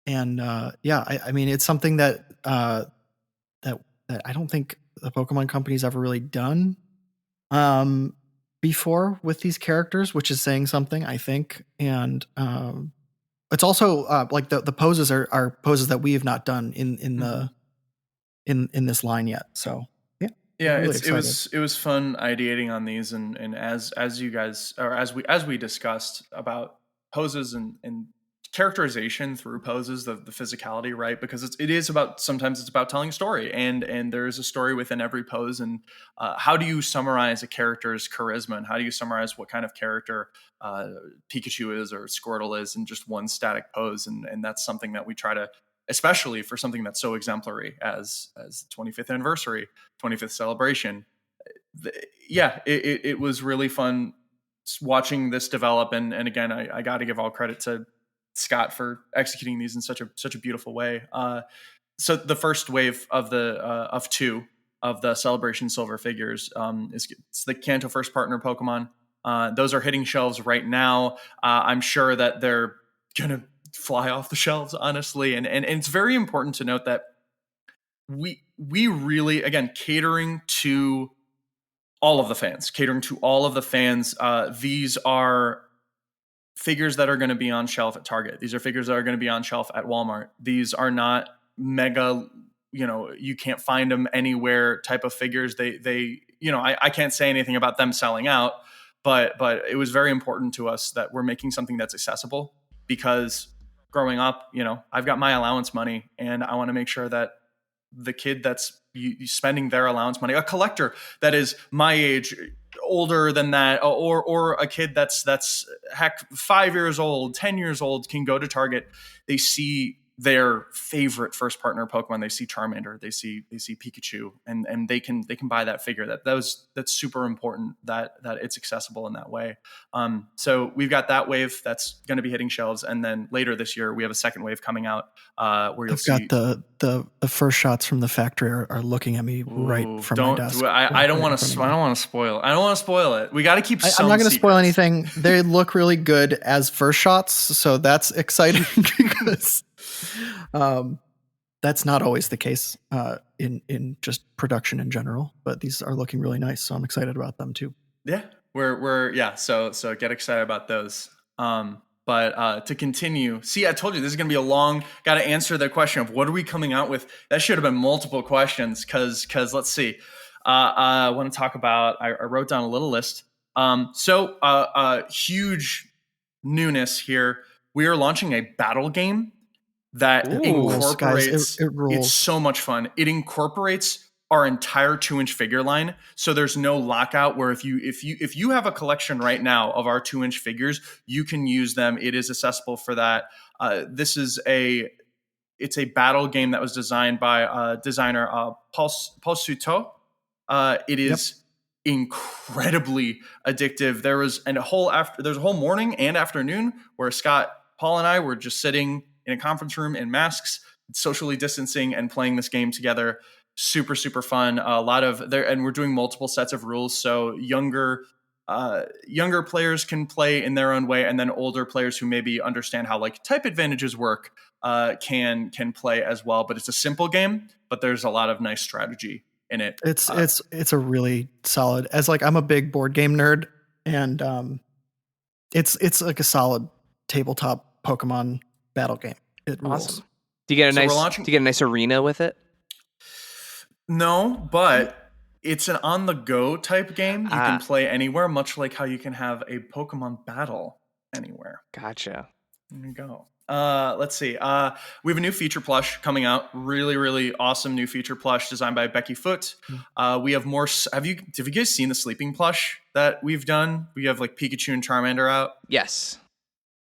mean, it's something that I don't think the Pokemon Company's ever really done before with these characters, which is saying something, I think. And it's also like the poses are poses that we have not done in this line yet. So really it was fun ideating on these, and as you guys, or as we discussed about poses and characterization through poses, the physicality, right? Because sometimes it's about telling a story, and there's a story within every pose. And how do you summarize a character's charisma, and how do you summarize what kind of character Pikachu is or Squirtle is in just one static pose? And that's something that we try to, especially for something that's so exemplary as the 25th anniversary, 25th celebration. It was really fun watching this develop. And again, I got to give all credit to Scott for executing these in such a beautiful way. So the first wave of 2 of the Celebration Silver figures it's the Kanto First partner Pokemon. Those are hitting shelves right now. I'm sure that they're gonna fly off the shelves, honestly, and it's very important to note that we really, again, catering to all of the fans. These are figures that are going to be on shelf at Target. These are figures that are going to be on shelf at Walmart. These are not mega, you can't find them anywhere type of figures. I can't say anything about them selling out, but it was very important to us that we're making something that's accessible, because growing up, I've got my allowance money, and I want to make sure that the kid that's spending their allowance money, a collector that is my age, older than that, or a kid that's heck 5 years old, 10 years old, can go to Target. They see their favorite first partner Pokemon. They see Charmander, they see Pikachu, and they can buy that figure. That's super important that it's accessible in that way. So we've got that wave that's going to be hitting shelves, and then later this year we have a second wave coming out where you'll I've see. got the first shots from the factory are looking at me right from my desk. I don't want to. I don't want to spoil. I don't want to spoil it. We got to keep. I'm not going to spoil anything. They look really good as first shots, so that's exciting because that's not always the case in just production in general. But these are looking really nice, so I'm excited about them too. Yeah, So get excited about those. But to continue, see, I told you this is going to be a long. Got to answer the question of what are we coming out with. That should have been multiple questions because let's see. I want to talk about. I wrote down a little list. Huge newness here. We are launching a battle game that incorporates. It rules. It's so much fun. It incorporates our entire 2-inch figure line, so there's no lockout where if you have a collection right now of our 2-inch figures, you can use them. It is accessible for that. It's a battle game that was designed by designer Paul Suto. It is incredibly addictive. There's a whole morning and afternoon where Scott, Paul, and I were just sitting in a conference room in masks, socially distancing, and playing this game together. Super, super fun. A lot of there, and we're doing multiple sets of rules. So younger players can play in their own way, and then older players who maybe understand how like type advantages work can play as well. But it's a simple game, but there's a lot of nice strategy in it. It's a really solid. As like I'm a big board game nerd, and it's like a solid tabletop Pokemon battle game. It rules. Awesome. Do you get a nice arena with it? No, but it's an on-the-go type game. You can play anywhere, much like how you can have a Pokemon battle anywhere. Gotcha. There you go. Let's see. We have a new feature plush coming out. Really, really awesome new feature plush designed by Becky Foote. We have more. Have you guys seen the sleeping plush that we've done? We have like Pikachu and Charmander out. Yes.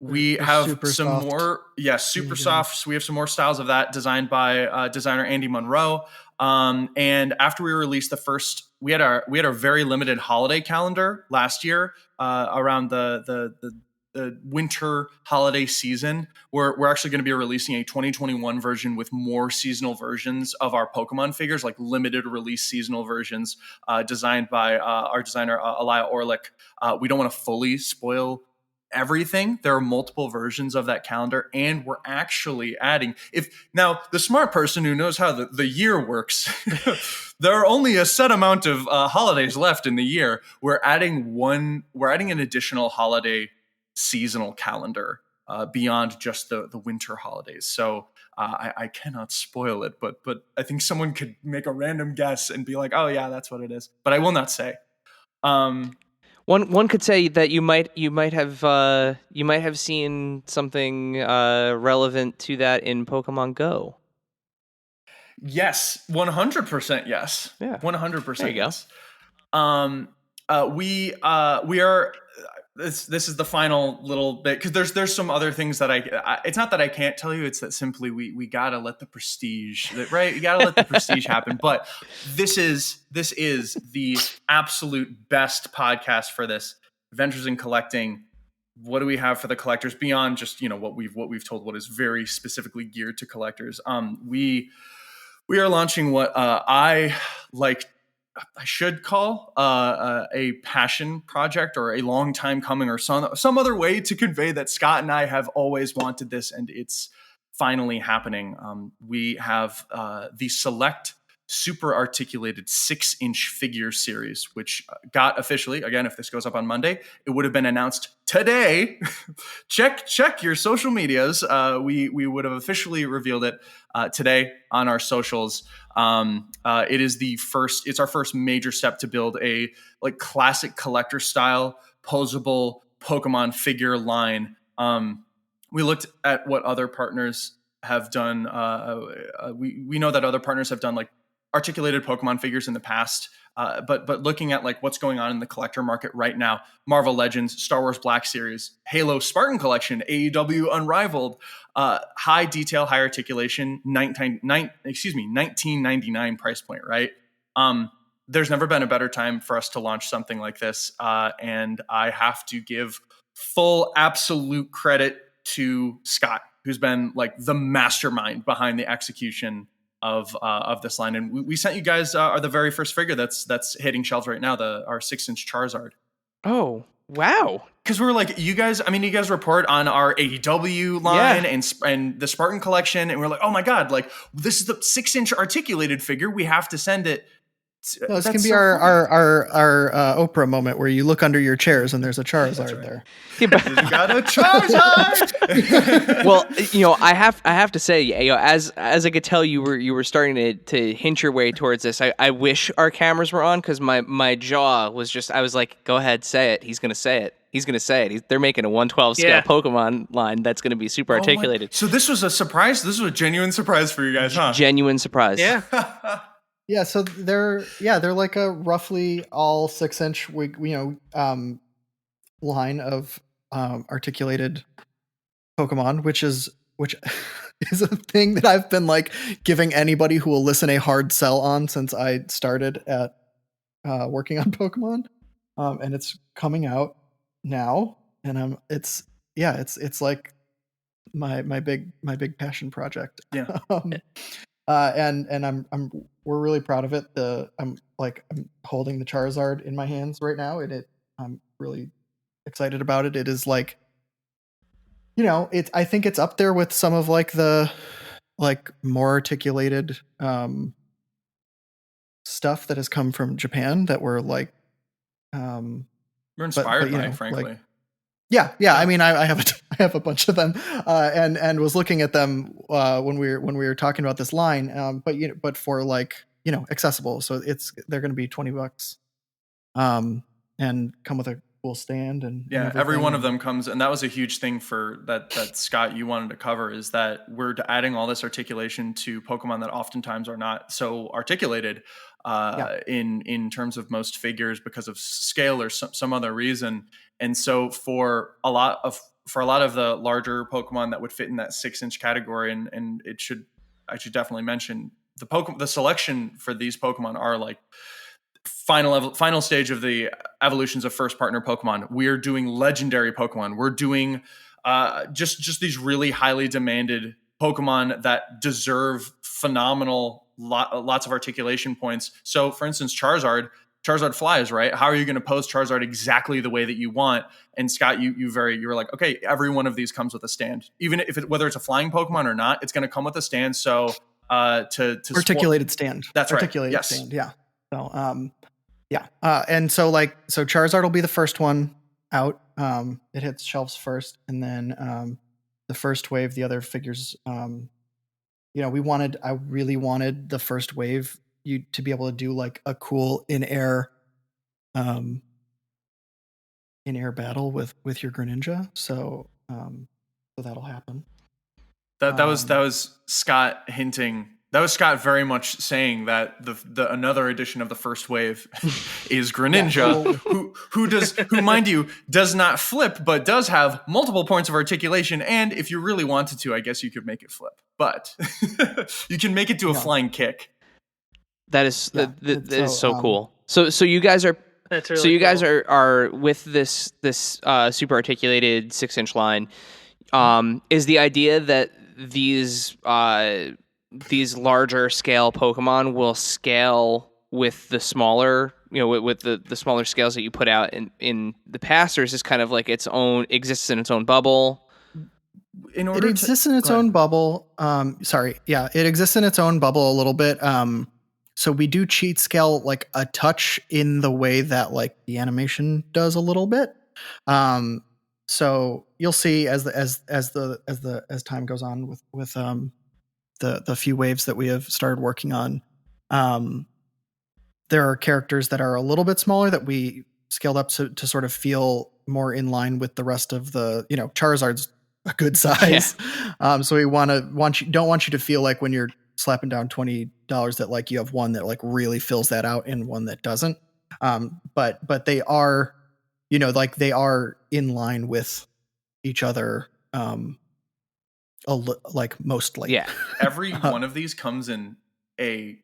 We have some more. Yes, super soft. We have some more styles of that designed by designer Andy Monroe. And after we released the first, we had our very limited holiday calendar last year around the winter holiday season. We're actually going to be releasing a 2021 version with more seasonal versions of our Pokemon figures, like limited release seasonal versions designed by our designer Alaya Orlick. We don't want to fully spoil everything. There are multiple versions of that calendar, and we're actually adding, now the smart person who knows how the year works, there are only a set amount of holidays left in the year. We're adding an additional holiday seasonal calendar beyond just the winter holidays. So I cannot spoil it, but I think someone could make a random guess and be like, oh yeah, that's what it is. But I will not say. One could say that you might have seen something relevant to that in Pokemon Go. Yes, 100% yes. Yeah, 100%. There you go. Yes. We are. This is the final little bit because there's some other things that it's not that I can't tell you, it's that simply we gotta let the prestige, right? You gotta let the prestige happen. But this is the absolute best podcast for this. Adventures in Collecting. What do we have for the collectors beyond just what we've told, what is very specifically geared to collectors? We are launching what I should call a passion project, or a long time coming, or some other way to convey that Scott and I have always wanted this, and it's finally happening. We have the Select Super Articulated 6-inch figure series, which got officially, again, if this goes up on Monday, it would have been announced today. check your social medias. We would have officially revealed it today on our socials. It's our first major step to build a classic collector style posable Pokemon figure line. We looked at what other partners have done. We know that other partners have done articulated Pokemon figures in the past. But looking at like what's going on in the collector market right now, Marvel Legends, Star Wars Black Series, Halo Spartan Collection, AEW Unrivaled, high detail, high articulation, $19.99 price point, right? There's never been a better time for us to launch something like this, and I have to give full absolute credit to Scott, who's been like the mastermind behind the execution of this line. And we sent you guys are the very first figure that's hitting shelves right now, our 6-inch Charizard. Oh, wow. Because we were like, you guys report on our AEW line and the Spartan collection, and we're like, oh my God, like this is the 6-inch articulated figure. We have to send it. No, this can be our Oprah moment where you look under your chairs and there's a Charizard there. You got a Charizard. Well, I have to say, as I could tell, you were starting to hint your way towards this. I wish our cameras were on, because my jaw was just, I was like, go ahead, say it. He's gonna say it. He's gonna say it. They're making a 112 scale Pokemon line that's gonna be super articulated. So this was a surprise. This was a genuine surprise for you guys, huh? Genuine surprise. Yeah. Yeah, so they're like a roughly all 6-inch line of articulated Pokemon, which is a thing that I've been like giving anybody who will listen a hard sell on since I started at working on Pokemon, and it's coming out now, and it's like my big passion project. Yeah. And we're really proud of it. I'm holding the Charizard in my hands right now, and I'm really excited about it. It is like, I think it's up there with some of like the more articulated stuff that has come from Japan that were like we're inspired by it, frankly. Yeah. I mean, I have a bunch of them, and was looking at them when we were talking about this line. But for like accessible, so they're going to be $20, and come with a cool stand and every one of them comes, and that was a huge thing for that Scott you wanted to cover, is that we're adding all this articulation to Pokemon that oftentimes are not so articulated in terms of most figures because of scale or some other reason. And so for a lot of the larger Pokemon that would fit in that 6-inch category, and I should definitely mention the selection for these Pokemon are like final stage of the evolutions of first partner Pokemon. We're doing legendary Pokemon. We're doing just these really highly demanded Pokemon that deserve phenomenal lots of articulation points. So for instance, Charizard flies, right? How are you going to pose Charizard exactly the way that you want? And Scott, you were like, okay, every one of these comes with a stand, even whether it's a flying Pokemon or not, it's going to come with a stand. So to articulated stand. That's right. Articulated Yes. stand. Yeah. So and so Charizard will be the first one out. It hits shelves first, and then the first wave, the other figures. I really wanted the first wave you to be able to do like a cool in-air battle with your Greninja. So that'll happen. That was Scott hinting. That was Scott very much saying that the another edition of the first wave is Greninja, who mind you does not flip, but does have multiple points of articulation. And if you really wanted to, I guess you could make it flip, but you can make it do a flying kick. That is that is so cool. So you guys are That's really so you guys cool. are with this super articulated 6-inch line. Is the idea that these larger scale Pokemon will scale with the smaller, with the smaller scales that you put out in the past, or is this kind of like exists in its own bubble? It exists in its own bubble. It exists in its own bubble a little bit. So we do cheat scale like a touch in the way that like the animation does a little bit. So you'll see as time goes on with the few waves that we have started working on. There are characters that are a little bit smaller that we scaled up to sort of feel more in line with the rest of the, Charizard's a good size. So we don't want you to feel like when you're slapping down $20 that like you have one that like really fills that out and one that doesn't. But they are, like they are in line with each other. Like mostly. Yeah. Every one of these comes in a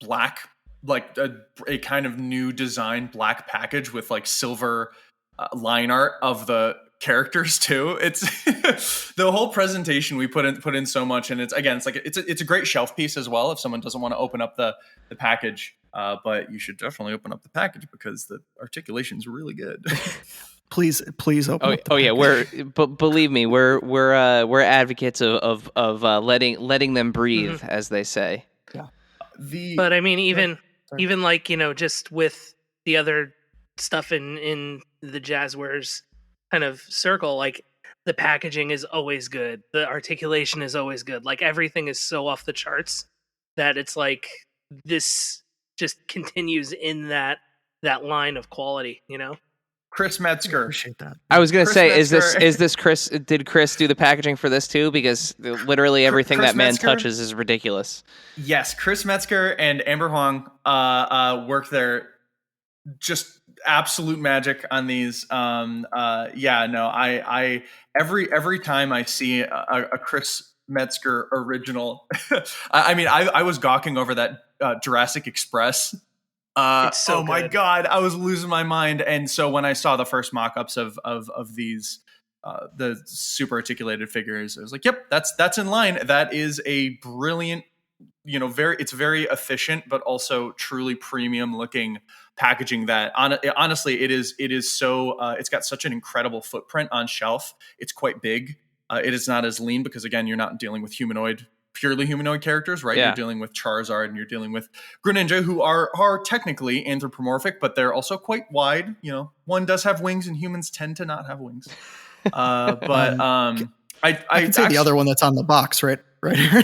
black, like a kind of new design black package with like silver line art of the characters too. It's the whole presentation we put in so much, and it's a great shelf piece as well if someone doesn't want to open up the package. But you should definitely open up the package because the articulation is really good. Please open up the yeah, but believe me, we're advocates of letting them breathe, as they say. Yeah. But I mean, even like, just with the other stuff in the Jazwares kind of circle, like the packaging is always good, the articulation is always good, like everything is so off the charts that it's like this just continues in that line of quality, Chris Metzger. Appreciate that. I was gonna Chris say, Metzger. is this Chris? Did Chris do the packaging for this too? Because literally everything Chris that man Metzger? touches is ridiculous. Yes, Chris Metzger and Amber Huang work there. Just absolute magic on these. I every time I see a Chris Metzger original, I was gawking over that Jurassic Express. It's so my good. God, I was losing my mind. And so when I saw the first mock-ups of these the super articulated figures, I was like, yep, that's in line. That is a brilliant, it's very efficient, but also truly premium looking packaging that honestly, it is so, it's got such an incredible footprint on shelf. It's quite big. It is not as lean because again, you're not dealing with purely humanoid characters, right? Yeah. You're dealing with Charizard and you're dealing with Greninja, who are technically anthropomorphic, but they're also quite wide. One does have wings and humans tend to not have wings. I can say the other one that's on the box right here.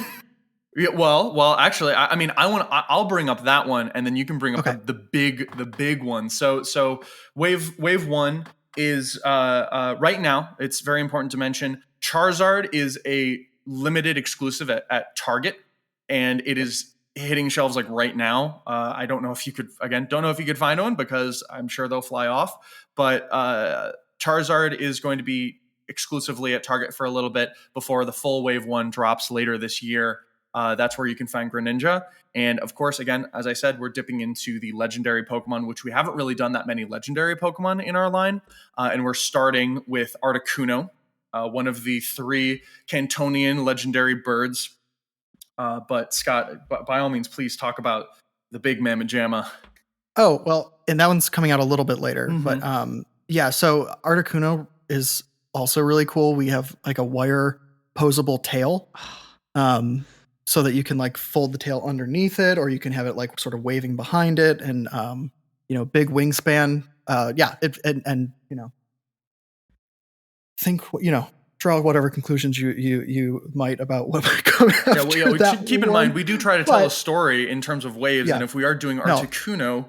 Yeah, well, actually, I'll bring up that one, and then you can bring up the big one. So wave one is right now. It's very important to mention. Charizard is a limited exclusive at Target, and it is hitting shelves like right now. I don't know if you could find one because I'm sure they'll fly off. But Charizard is going to be exclusively at Target for a little bit before the full wave one drops later this year. That's where you can find Greninja. And of course, again, as I said, we're dipping into the legendary Pokemon, which we haven't really done that many legendary Pokemon in our line. And we're starting with Articuno, one of the 3 Cantonian legendary birds. But Scott, by all means, please talk about the big Mamma Jamma. Oh, well, and that one's coming out a little bit later. Mm-hmm. But so Articuno is also really cool. We have like a wire posable tail. So that you can like fold the tail underneath it, or you can have it like sort of waving behind it, and big wingspan. Think draw whatever conclusions you might about what might come after that. Keep in mind we do try to tell a story in terms of waves, and if we are doing Articuno,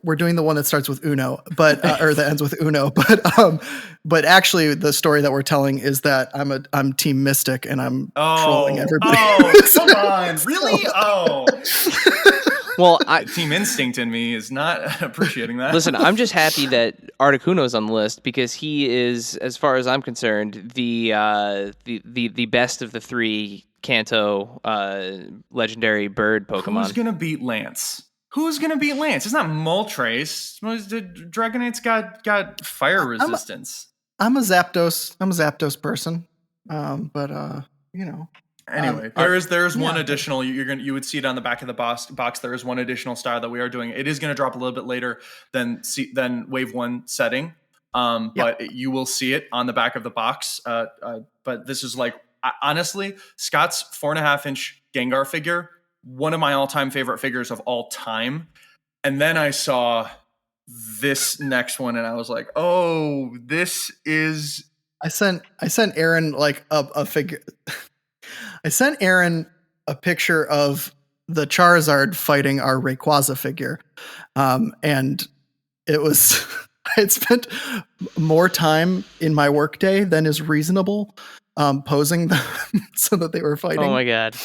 we're doing the one that starts with Uno, but or that ends with Uno, but actually the story that we're telling is that I'm Team Mystic and I'm trolling everybody. Oh, come on, really? Oh. Well, Team Instinct in me is not appreciating that. Listen, I'm just happy that Articuno's on the list because he is, as far as I'm concerned, the best of the 3 Kanto legendary bird Pokemon. Who's gonna beat Lance? It's not Moltres. The Dragonate's got fire resistance. I'm a Zapdos person, but. Anyway, there's one additional. You would see it on the back of the box. There is one additional star that we are doing. It is going to drop a little bit later than Wave 1 setting, but you will see it on the back of the box. But this is like honestly, Scott's 4.5-inch Gengar figure, one of my all-time favorite figures of all time. And then I saw this next one, and I was like, oh, this is. I sent Aaron like a figure. I sent Aaron a picture of the Charizard fighting our Rayquaza figure. And it was, I had spent more time in my workday than is reasonable posing them so that they were fighting. Oh my god.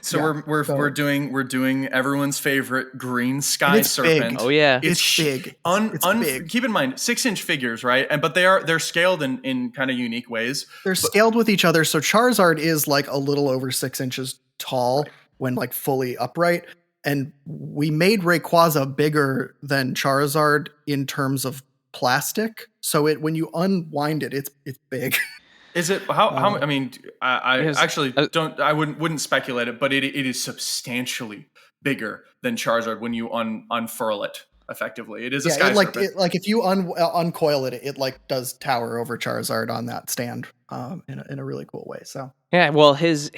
So Yeah, we're doing everyone's favorite green sky it's serpent. big. Oh yeah. It's big. It's big. Keep in mind 6-inch figures, right? But they're scaled in kind of unique ways. They're scaled with each other. So Charizard is like a little over 6 inches tall when like fully upright. And we made Rayquaza bigger than Charizard in terms of plastic. So when you unwind it, it's big. Is it how? I mean, I Yes, actually don't. I wouldn't speculate it, but it is substantially bigger than Charizard when you unfurl it effectively. It is a sky serpent. If you uncoil it, it like does tower over Charizard on that stand in a really cool way. So Yeah, well, his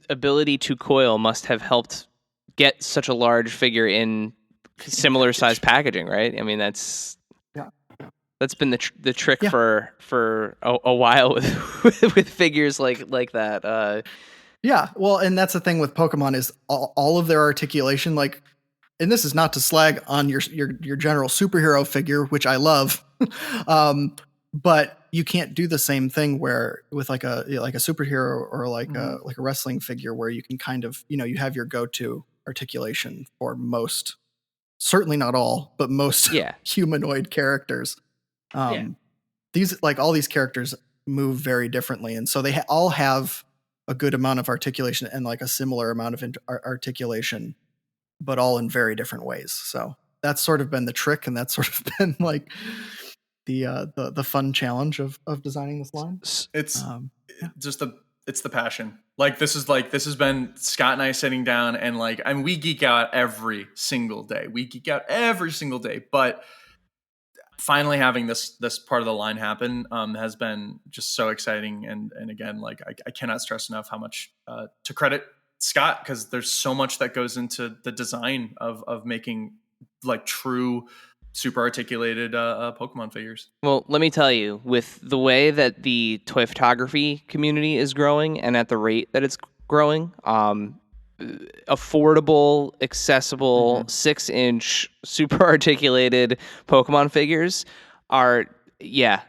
ability to coil must have helped get such a large figure in similar size packaging, right? I mean, that's been the trick for a while with figures like that. yeah, well, and that's the thing with Pokemon is all of their articulation, like, and this is not to slag on your general superhero figure, which I love, but you can't do the same thing where with like a superhero or like a wrestling figure where you can kind of, you have your go-to articulation for most, certainly not all, but most humanoid characters. These like all these characters move very differently, and so they all have a good amount of articulation and like a similar amount of articulation, but all in very different ways. So that's sort of been the trick, and that's sort of been like the fun challenge of designing this line. It's it's the passion. Like this has been Scott and I sitting down and we geek out every single day. But finally having this part of the line happen has been just so exciting. And again, I cannot stress enough how much to credit Scott, because there's so much that goes into the design of making like true super articulated Pokemon figures. Well, let me tell you, with the way that the toy photography community is growing and at the rate that it's growing, affordable, accessible, 6-inch, super articulated Pokemon figures are, a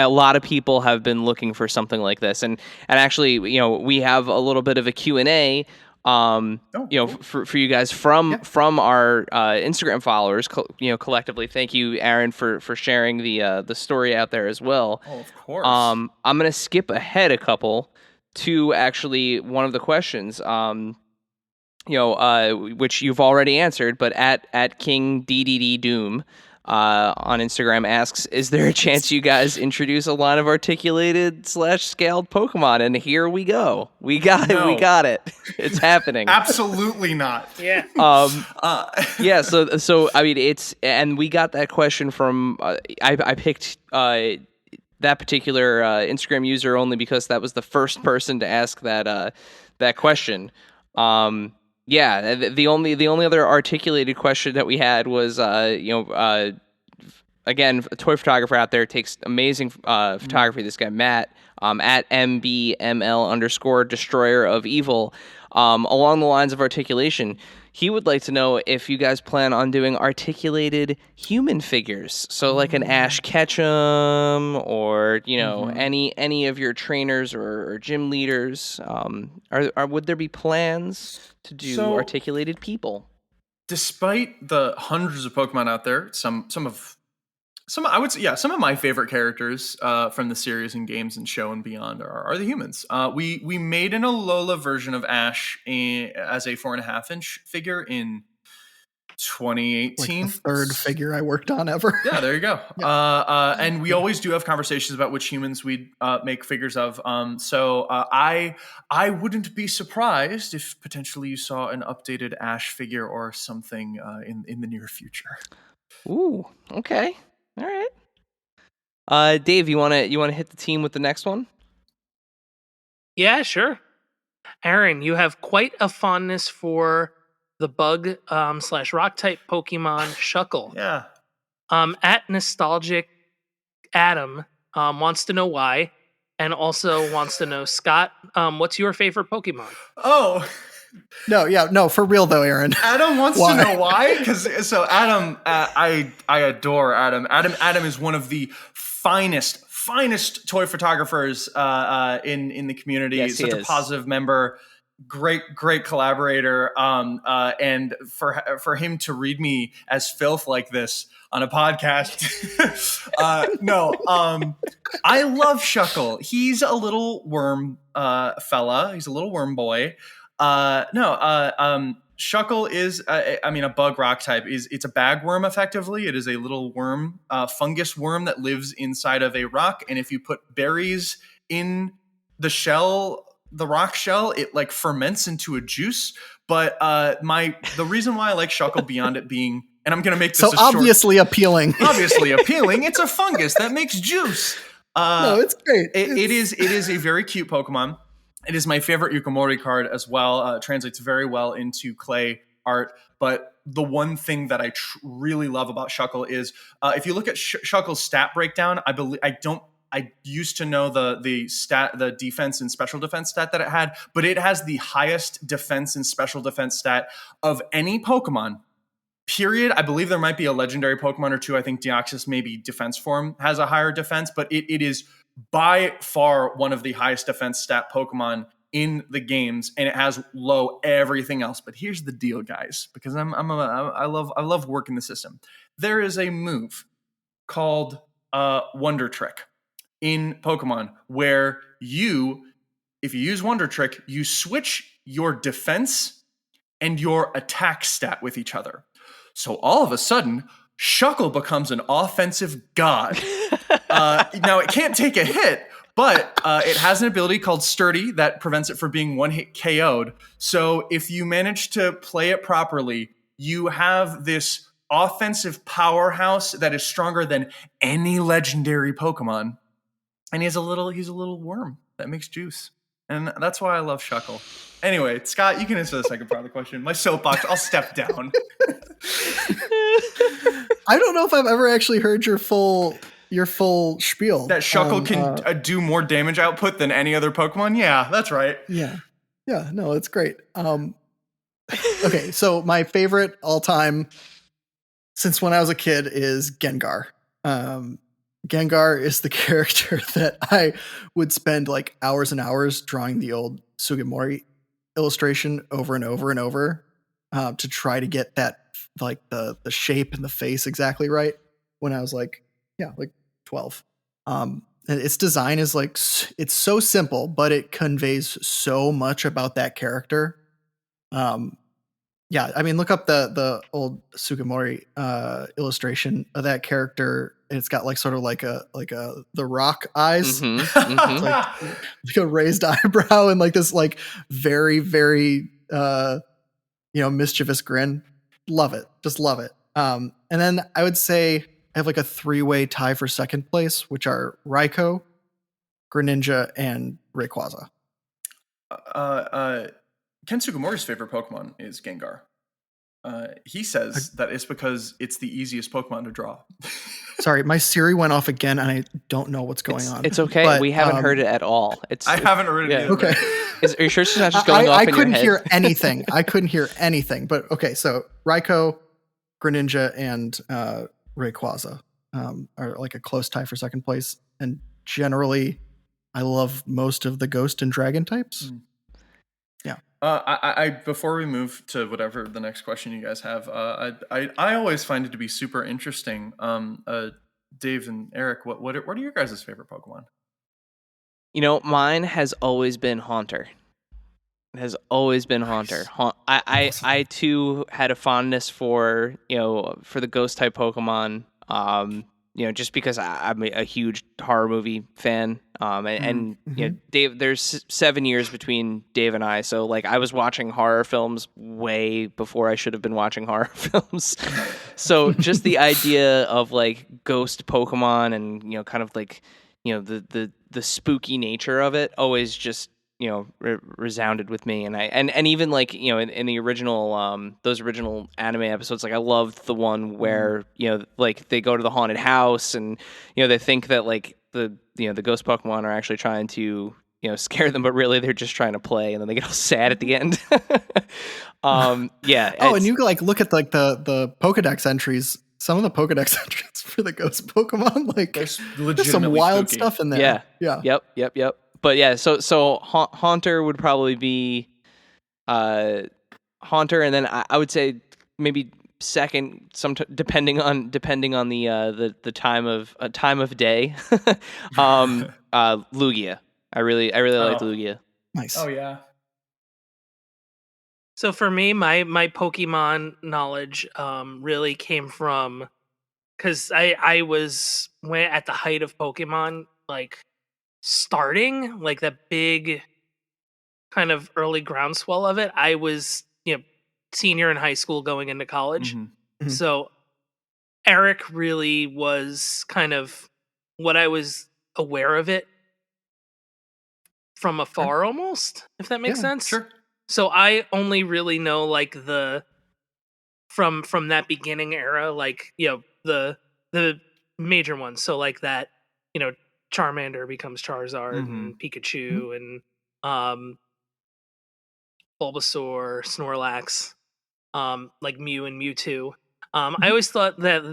lot of people have been looking for something like this. And actually, we have a little bit of a Q&A, for you guys from our Instagram followers, collectively. Thank you, Aaron, for sharing the story out there as well. Oh, of course. I'm going to skip ahead a couple to actually one of the questions, which you've already answered, but at King DDD Doom on Instagram asks, is there a chance you guys introduce a line of articulated / scaled Pokemon? And here we go. We got it. It's happening. Absolutely not. Yeah. So I mean, and we got that question from I picked that particular Instagram user only because that was the first person to ask that question. The only other articulated question that we had was, again, a toy photographer out there takes amazing photography. This guy, Matt, at MBML_destroyer of evil, along the lines of articulation. He would like to know if you guys plan on doing articulated human figures. So like an Ash Ketchum or, any of your trainers or gym leaders. Would there be plans to do articulated people? Despite the hundreds of Pokemon out there, some of my favorite characters from the series and games and show and beyond are the humans. We made an Alola version of Ash as a 4.5-inch figure in 2018. Like the third figure I worked on ever. Yeah, there you go. Yeah. And we always do have conversations about which humans we'd make figures of. So I wouldn't be surprised if potentially you saw an updated Ash figure or something in the near future. Ooh, okay. All right. Dave, you wanna hit the team with the next one? Yeah, sure. Aaron, you have quite a fondness for the bug / rock type Pokemon Shuckle. Yeah. At Nostalgic Adam wants to know why, and also wants to know, Scott, what's your favorite Pokemon? Oh, No, for real though, Aaron. Adam wants Why? to know why. So Adam, I adore Adam. Adam is one of the finest toy photographers in the community. Yes, he Such a is. positive member. Great collaborator. And for him to read me as filth like this on a podcast. I love Shuckle. He's a little worm fella. He's a little worm boy. Shuckle is, a bug rock type. It's a bagworm effectively. It is a little worm, fungus worm that lives inside of a rock. And if you put berries in the shell, the rock shell, it like ferments into a juice. But the reason why I like Shuckle beyond it being, and I'm going to make this So obviously appealing. obviously appealing. It's a fungus that makes juice. No, it's great. It is a very cute Pokemon. It is my favorite Yukamori card as well. Translates very well into clay art. But the one thing that I really love about Shuckle is if you look at Shuckle's stat breakdown, I used to know the defense and special defense stat that it had, but it has the highest defense and special defense stat of any Pokemon. Period. I believe there might be a legendary Pokemon or two. I think Deoxys, maybe defense form, has a higher defense, but it is by far one of the highest defense stat Pokemon in the games, and it has low everything else. But here's the deal, guys, because I love working the system. There is a move called Wonder Trick in Pokemon where if you use Wonder Trick, you switch your defense and your attack stat with each other. So all of a sudden, Shuckle becomes an offensive god. Now, it can't take a hit, but it has an ability called Sturdy that prevents it from being one-hit KO'd. So if you manage to play it properly, you have this offensive powerhouse that is stronger than any legendary Pokemon. And he's a little worm that makes juice. And that's why I love Shuckle. Anyway, Scott, you can answer the second part of the question. My soapbox, I'll step down. I don't know if I've ever actually heard your full spiel. That Shuckle can do more damage output than any other Pokemon? Yeah, that's right. Yeah, no, it's great. Okay, so my favorite all-time since when I was a kid is Gengar. Gengar is the character that I would spend like hours and hours drawing the old Sugimori illustration over and over and over to try to get that like the shape and the face exactly right when I was like 12. And its design is like, it's so simple, but it conveys so much about that character. Yeah, I mean, look up the old Sugimori illustration of that character. It's got like sort of like the Rock eyes, like a raised eyebrow and like this like very very mischievous grin. Love it, just love it. And then I would say I have like a 3-way tie for second place, which are Raikou, Greninja, and Rayquaza. Ken Sugimori's favorite Pokemon is Gengar. He says that it's because it's the easiest Pokemon to draw. Sorry, my Siri went off again, and I don't know what's going on. It's okay. But, we haven't heard it at all. I haven't heard it either. Okay. Are you sure it's not just going off in your head? I couldn't hear anything. I couldn't hear anything. But okay, so Raikou, Greninja, and Rayquaza are like a close tie for second place. And generally, I love most of the Ghost and Dragon types. Yeah. I before we move to whatever the next question you guys have, I always find it to be super interesting. Dave and Eric, what are your guys' favorite Pokemon? Mine has always been Haunter. It has always been Haunter. I too had a fondness for the Ghost type Pokemon. Just because I'm a huge horror movie fan. Dave, there's 7 years between Dave and I. So like I was watching horror films way before I should have been watching horror films. So just the idea of like ghost Pokemon and, kind of like, the spooky nature of it always just, resounded with me. And even like, in the original, those original anime episodes, like I loved the one where, like they go to the haunted house and, they think that like the ghost Pokemon are actually trying to, scare them, but really they're just trying to play, and then they get all sad at the end. Yeah. Oh, and you like look at like the Pokedex entries. Some of the Pokedex entries for the ghost Pokemon, like There's there's some legitimately wild spooky. stuff in there. Yeah. Yeah. Yep. But yeah, so Haunter would probably be Haunter, and then I would say maybe second, depending on the time of day. Lugia. I really like Lugia. Nice. Oh yeah. So for me, my Pokemon knowledge really came from because I was at the height of Pokemon, like starting like that big kind of early groundswell of it. I was senior in high school going into college, Mhm. so Eric really was kind of what I was aware of it from afar, almost, if that makes Yeah, sense. Sure. So I only really know like the from that beginning era, like the major ones. So like that, Charmander becomes Charizard and Pikachu and Bulbasaur, Snorlax, like Mew and Mewtwo. I always thought that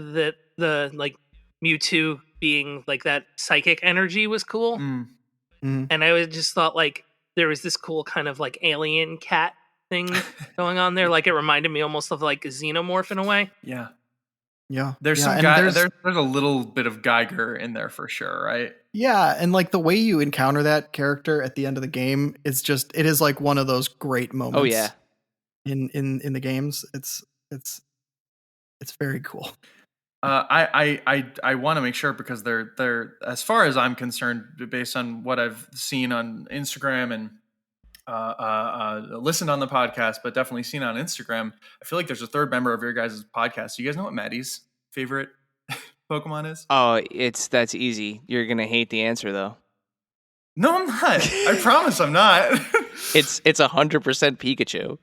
the like Mewtwo being like that psychic energy was cool, and I always just thought like there was this cool kind of like alien cat thing going on there. Like it reminded me almost of like a xenomorph in a way. Yeah. Yeah. There's yeah, some and guy. There's a little bit of Geiger in there for sure, right? Yeah, and like the way you encounter that character at the end of the game is just it is like one of those great moments. Oh yeah. In the games, it's very cool. I want to make sure because they're as far as I'm concerned, based on what I've seen on Instagram and listened on the podcast, but definitely seen on Instagram. I feel like there's a third member of your guys' podcast. Do you guys know what Maddie's favorite Pokemon is? Oh, that's easy. You're gonna hate the answer though. No, I'm not. I promise I'm not. It's 100% Pikachu.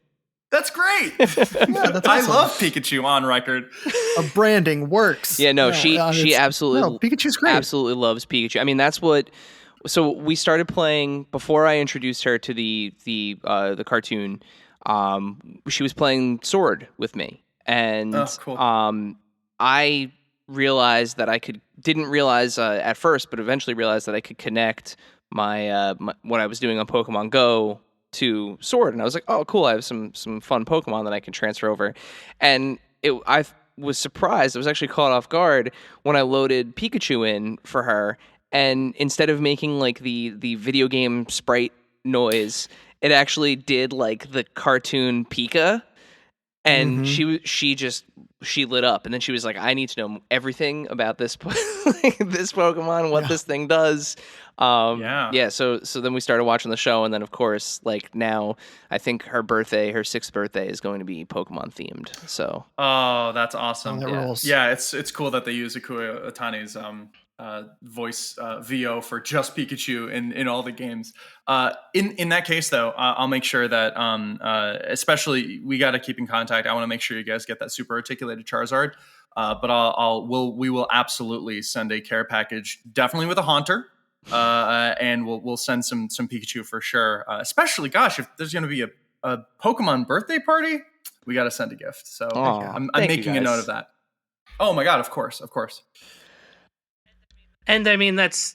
That's great. Yeah, that's I awesome. love Pikachu on record. Branding works. Yeah, no, she absolutely no, Pikachu's great. absolutely loves Pikachu. I mean, that's what. So we started playing before I introduced her to the cartoon. She was playing Sword with me, and cool. I realized that didn't realize at first, but eventually realized that I could connect my what I was doing on Pokemon Go to Sword, and I was like, oh cool, I have some fun Pokemon that I can transfer over. And I was surprised, I was actually caught off guard when I loaded Pikachu in for her, and instead of making like the video game sprite noise, it actually did like the cartoon Pika. And she lit up, and then she was like, I need to know everything about this this Pokemon, what this thing does. So then we started watching the show, and then of course, like now, I think her 6th birthday is going to be Pokemon themed. So that's awesome. Oh, that rules. Yeah, it's cool that they use Akuya Otane's voice VO for just Pikachu in all the games. In that case, though, I'll make sure that especially we got to keep in contact. I want to make sure you guys get that super articulated Charizard. But we will absolutely send a care package, definitely with a Haunter, and we'll send some Pikachu for sure. Especially, gosh, if there's going to be a Pokemon birthday party, we got to send a gift. So I'm making a note of that. Oh my god, of course. And I mean, that's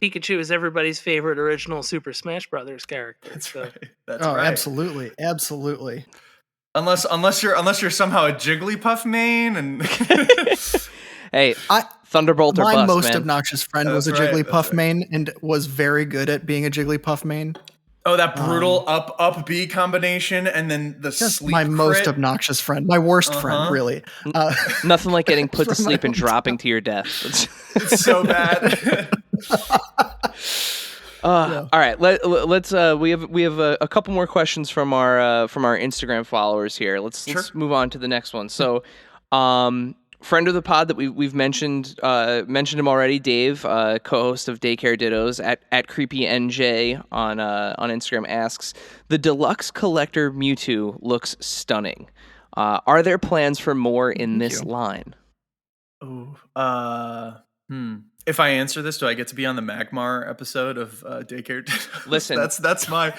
Pikachu is everybody's favorite original Super Smash Brothers character. That's so. right. That's right. Absolutely. Unless you're somehow a Jigglypuff main and hey, Thunderbolt or my bust, most man. obnoxious friend was a Jigglypuff main and was very good at being a Jigglypuff main. Oh, that brutal up B combination, and then the sleep. My crit. most obnoxious friend, my worst friend, really. Nothing like getting put to sleep and dropping to your death. It's so bad. All right, let's. We have a couple more questions from our Instagram followers here. Let's move on to the next one. So, friend of the pod that we've mentioned him already, Dave, co-host of Daycare Dittos at CreepyNJ on Instagram, asks, the deluxe collector Mewtwo looks stunning. Are there plans for more in this line? Oh, If I answer this, do I get to be on the Magmar episode of Daycare? Listen, that's my.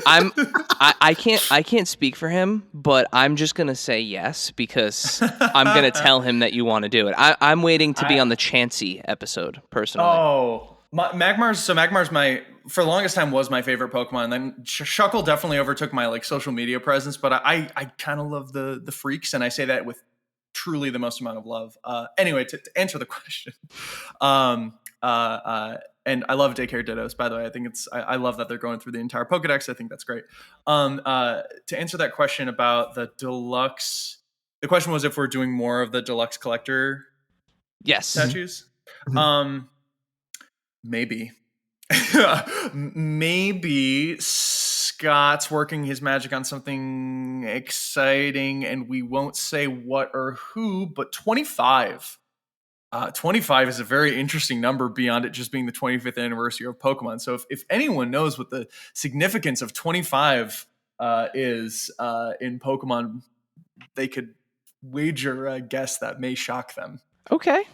I can't speak for him, but I'm just gonna say yes because I'm gonna tell him that you want to do it. I'm waiting to be on the Chansey episode personally. Oh, Magmar's my for the longest time was my favorite Pokemon. And then Shuckle definitely overtook my like social media presence, but I kind of love the freaks, and I say that with truly the most amount of love. Anyway, to answer the question, and I love Daycare Dittos, by the way. I think I love that they're going through the entire Pokedex. I think that's great. To answer that question about the deluxe, the question was if we're doing more of the deluxe collector statues. Maybe. Maybe Scott's working his magic on something exciting, and we won't say what or who, but 25. 25 is a very interesting number beyond it just being the 25th anniversary of Pokemon. So if anyone knows what the significance of 25 is in Pokemon, they could wager a guess that may shock them. Okay.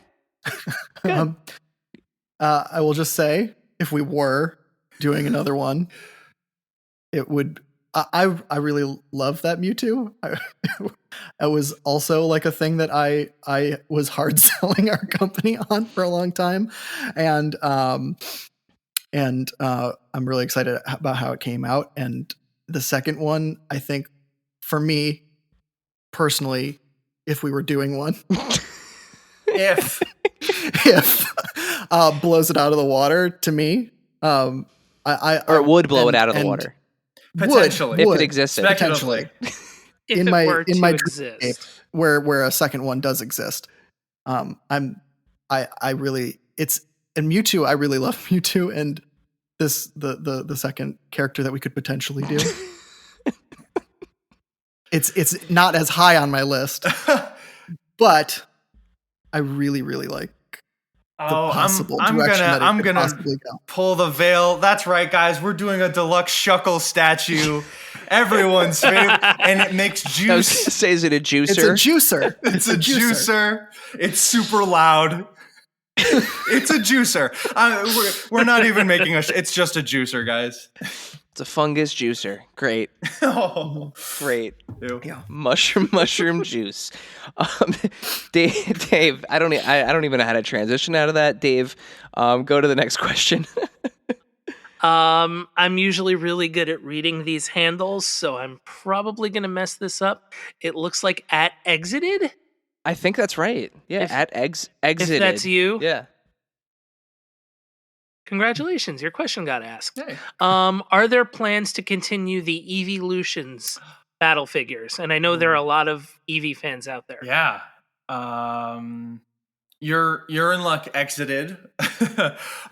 I will just say, if we were doing another one, it would. I really love that Mewtwo. It was also like a thing that I was hard selling our company on for a long time, and I'm really excited about how it came out. And the second one, I think, for me personally, if we were doing one, if blows it out of the water to me, or it would blow it out of the water. Potentially, if it existed, potentially. If in it my were in to my exist. where a second one does exist. I really and Mewtwo. I really love Mewtwo, and the second character that we could potentially do. It's not as high on my list, but I really like. I'm gonna pull the veil. That's right, guys. We're doing a deluxe Shuckle statue. Everyone's favorite, and it makes juice. I was gonna say, is it a juicer? It's a juicer. It's a juicer. It's super loud. It's a juicer. We're not even making it's just a juicer, guys. It's a fungus juicer. Great. Oh, great. Ew. Yeah. Mushroom juice. Dave, I don't even know how to transition out of that. Dave, go to the next question. I'm usually really good at reading these handles, so I'm probably going to mess this up. It looks like @exited. I think that's right. Yeah, exited. If that's you. Yeah. Congratulations, your question got asked. Hey. Are there plans to continue the Evolutions battle figures? And I know there are a lot of Eevee fans out there. Yeah. You're in luck, exited.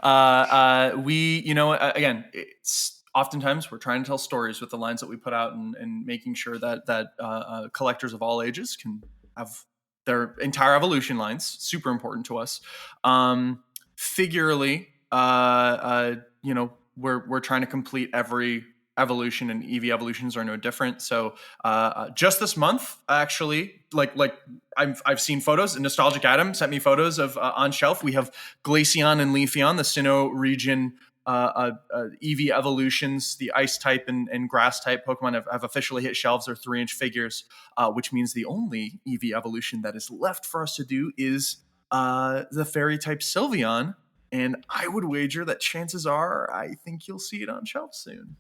Again, it's oftentimes we're trying to tell stories with the lines that we put out and making sure that collectors of all ages can have their entire evolution lines. Super important to us. Figurally, we're trying to complete every evolution, and Eevee evolutions are no different. So just this month, actually, like I've seen photos, and Nostalgic Adam sent me photos of on shelf. We have Glaceon and Leafeon, the Sinnoh region Eevee evolutions. The ice type and grass type Pokemon have officially hit shelves. They're 3-inch figures, which means the only Eevee evolution that is left for us to do is the fairy type Sylveon. And I would wager that chances are, I think you'll see it on shelves soon.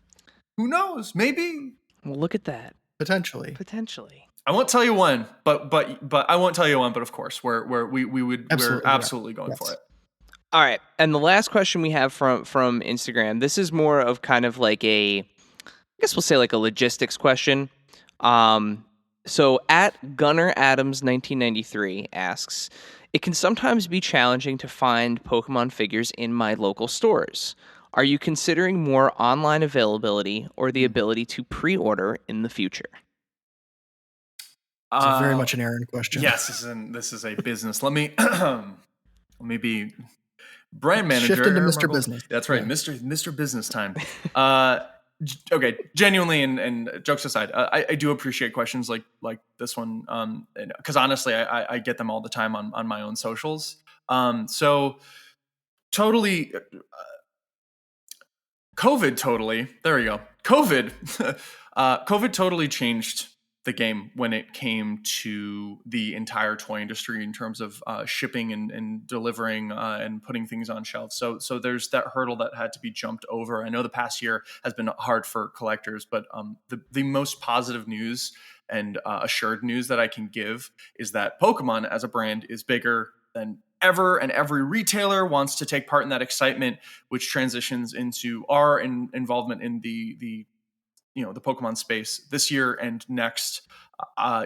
Who knows? Maybe. Well, look at that. Potentially. I won't tell you when, but I won't tell you when. But of course, we're absolutely going for it. All right, and the last question we have from Instagram. This is more of kind of like I guess we'll say like a logistics question. So at Gunner Adams 1993 asks, it can sometimes be challenging to find Pokemon figures in my local stores. Are you considering more online availability or the ability to pre-order in the future? It's very much an Aaron question. Yes, this is a business. Let me be brand manager. Shift into Mr. Business. That's right, yeah. Mr. Business time. Okay, genuinely, and jokes aside, I do appreciate questions like this one, because honestly, I get them all the time on my own socials. So totally COVID totally. There we go. COVID. COVID totally changed the game when it came to the entire toy industry in terms of shipping and delivering and putting things on shelves. So there's that hurdle that had to be jumped over. I know the past year has been hard for collectors, but the most positive news and assured news that I can give is that Pokemon as a brand is bigger than ever, and every retailer wants to take part in that excitement, which transitions into our involvement in the Pokemon space this year and next.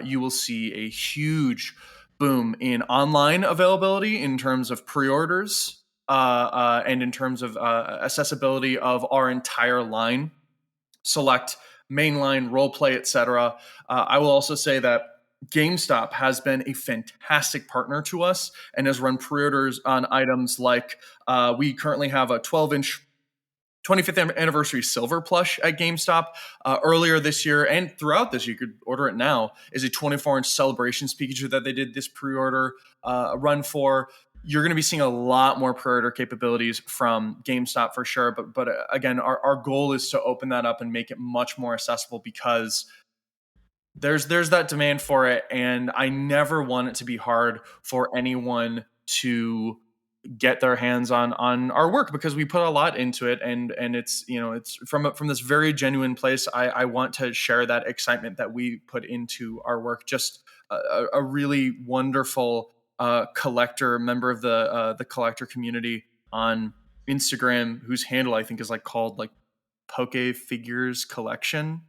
You will see a huge boom in online availability in terms of pre-orders and in terms of accessibility of our entire line, select mainline, roleplay, etc. I will also say that GameStop has been a fantastic partner to us and has run pre-orders on items like we currently have a 12-inch 25th anniversary silver plush at GameStop. Earlier this year and throughout this year, you could order it now, is a 24-inch Celebrations Pikachu that they did this pre-order run for. You're going to be seeing a lot more pre-order capabilities from GameStop for sure. But again, our goal is to open that up and make it much more accessible because there's that demand for it. And I never want it to be hard for anyone to get their hands on our work because we put a lot into it, and it's it's from this very genuine place. I want to share that excitement that we put into our work. Just a really wonderful collector, member of the collector community on Instagram, whose handle I think is called Poke Figures Collection,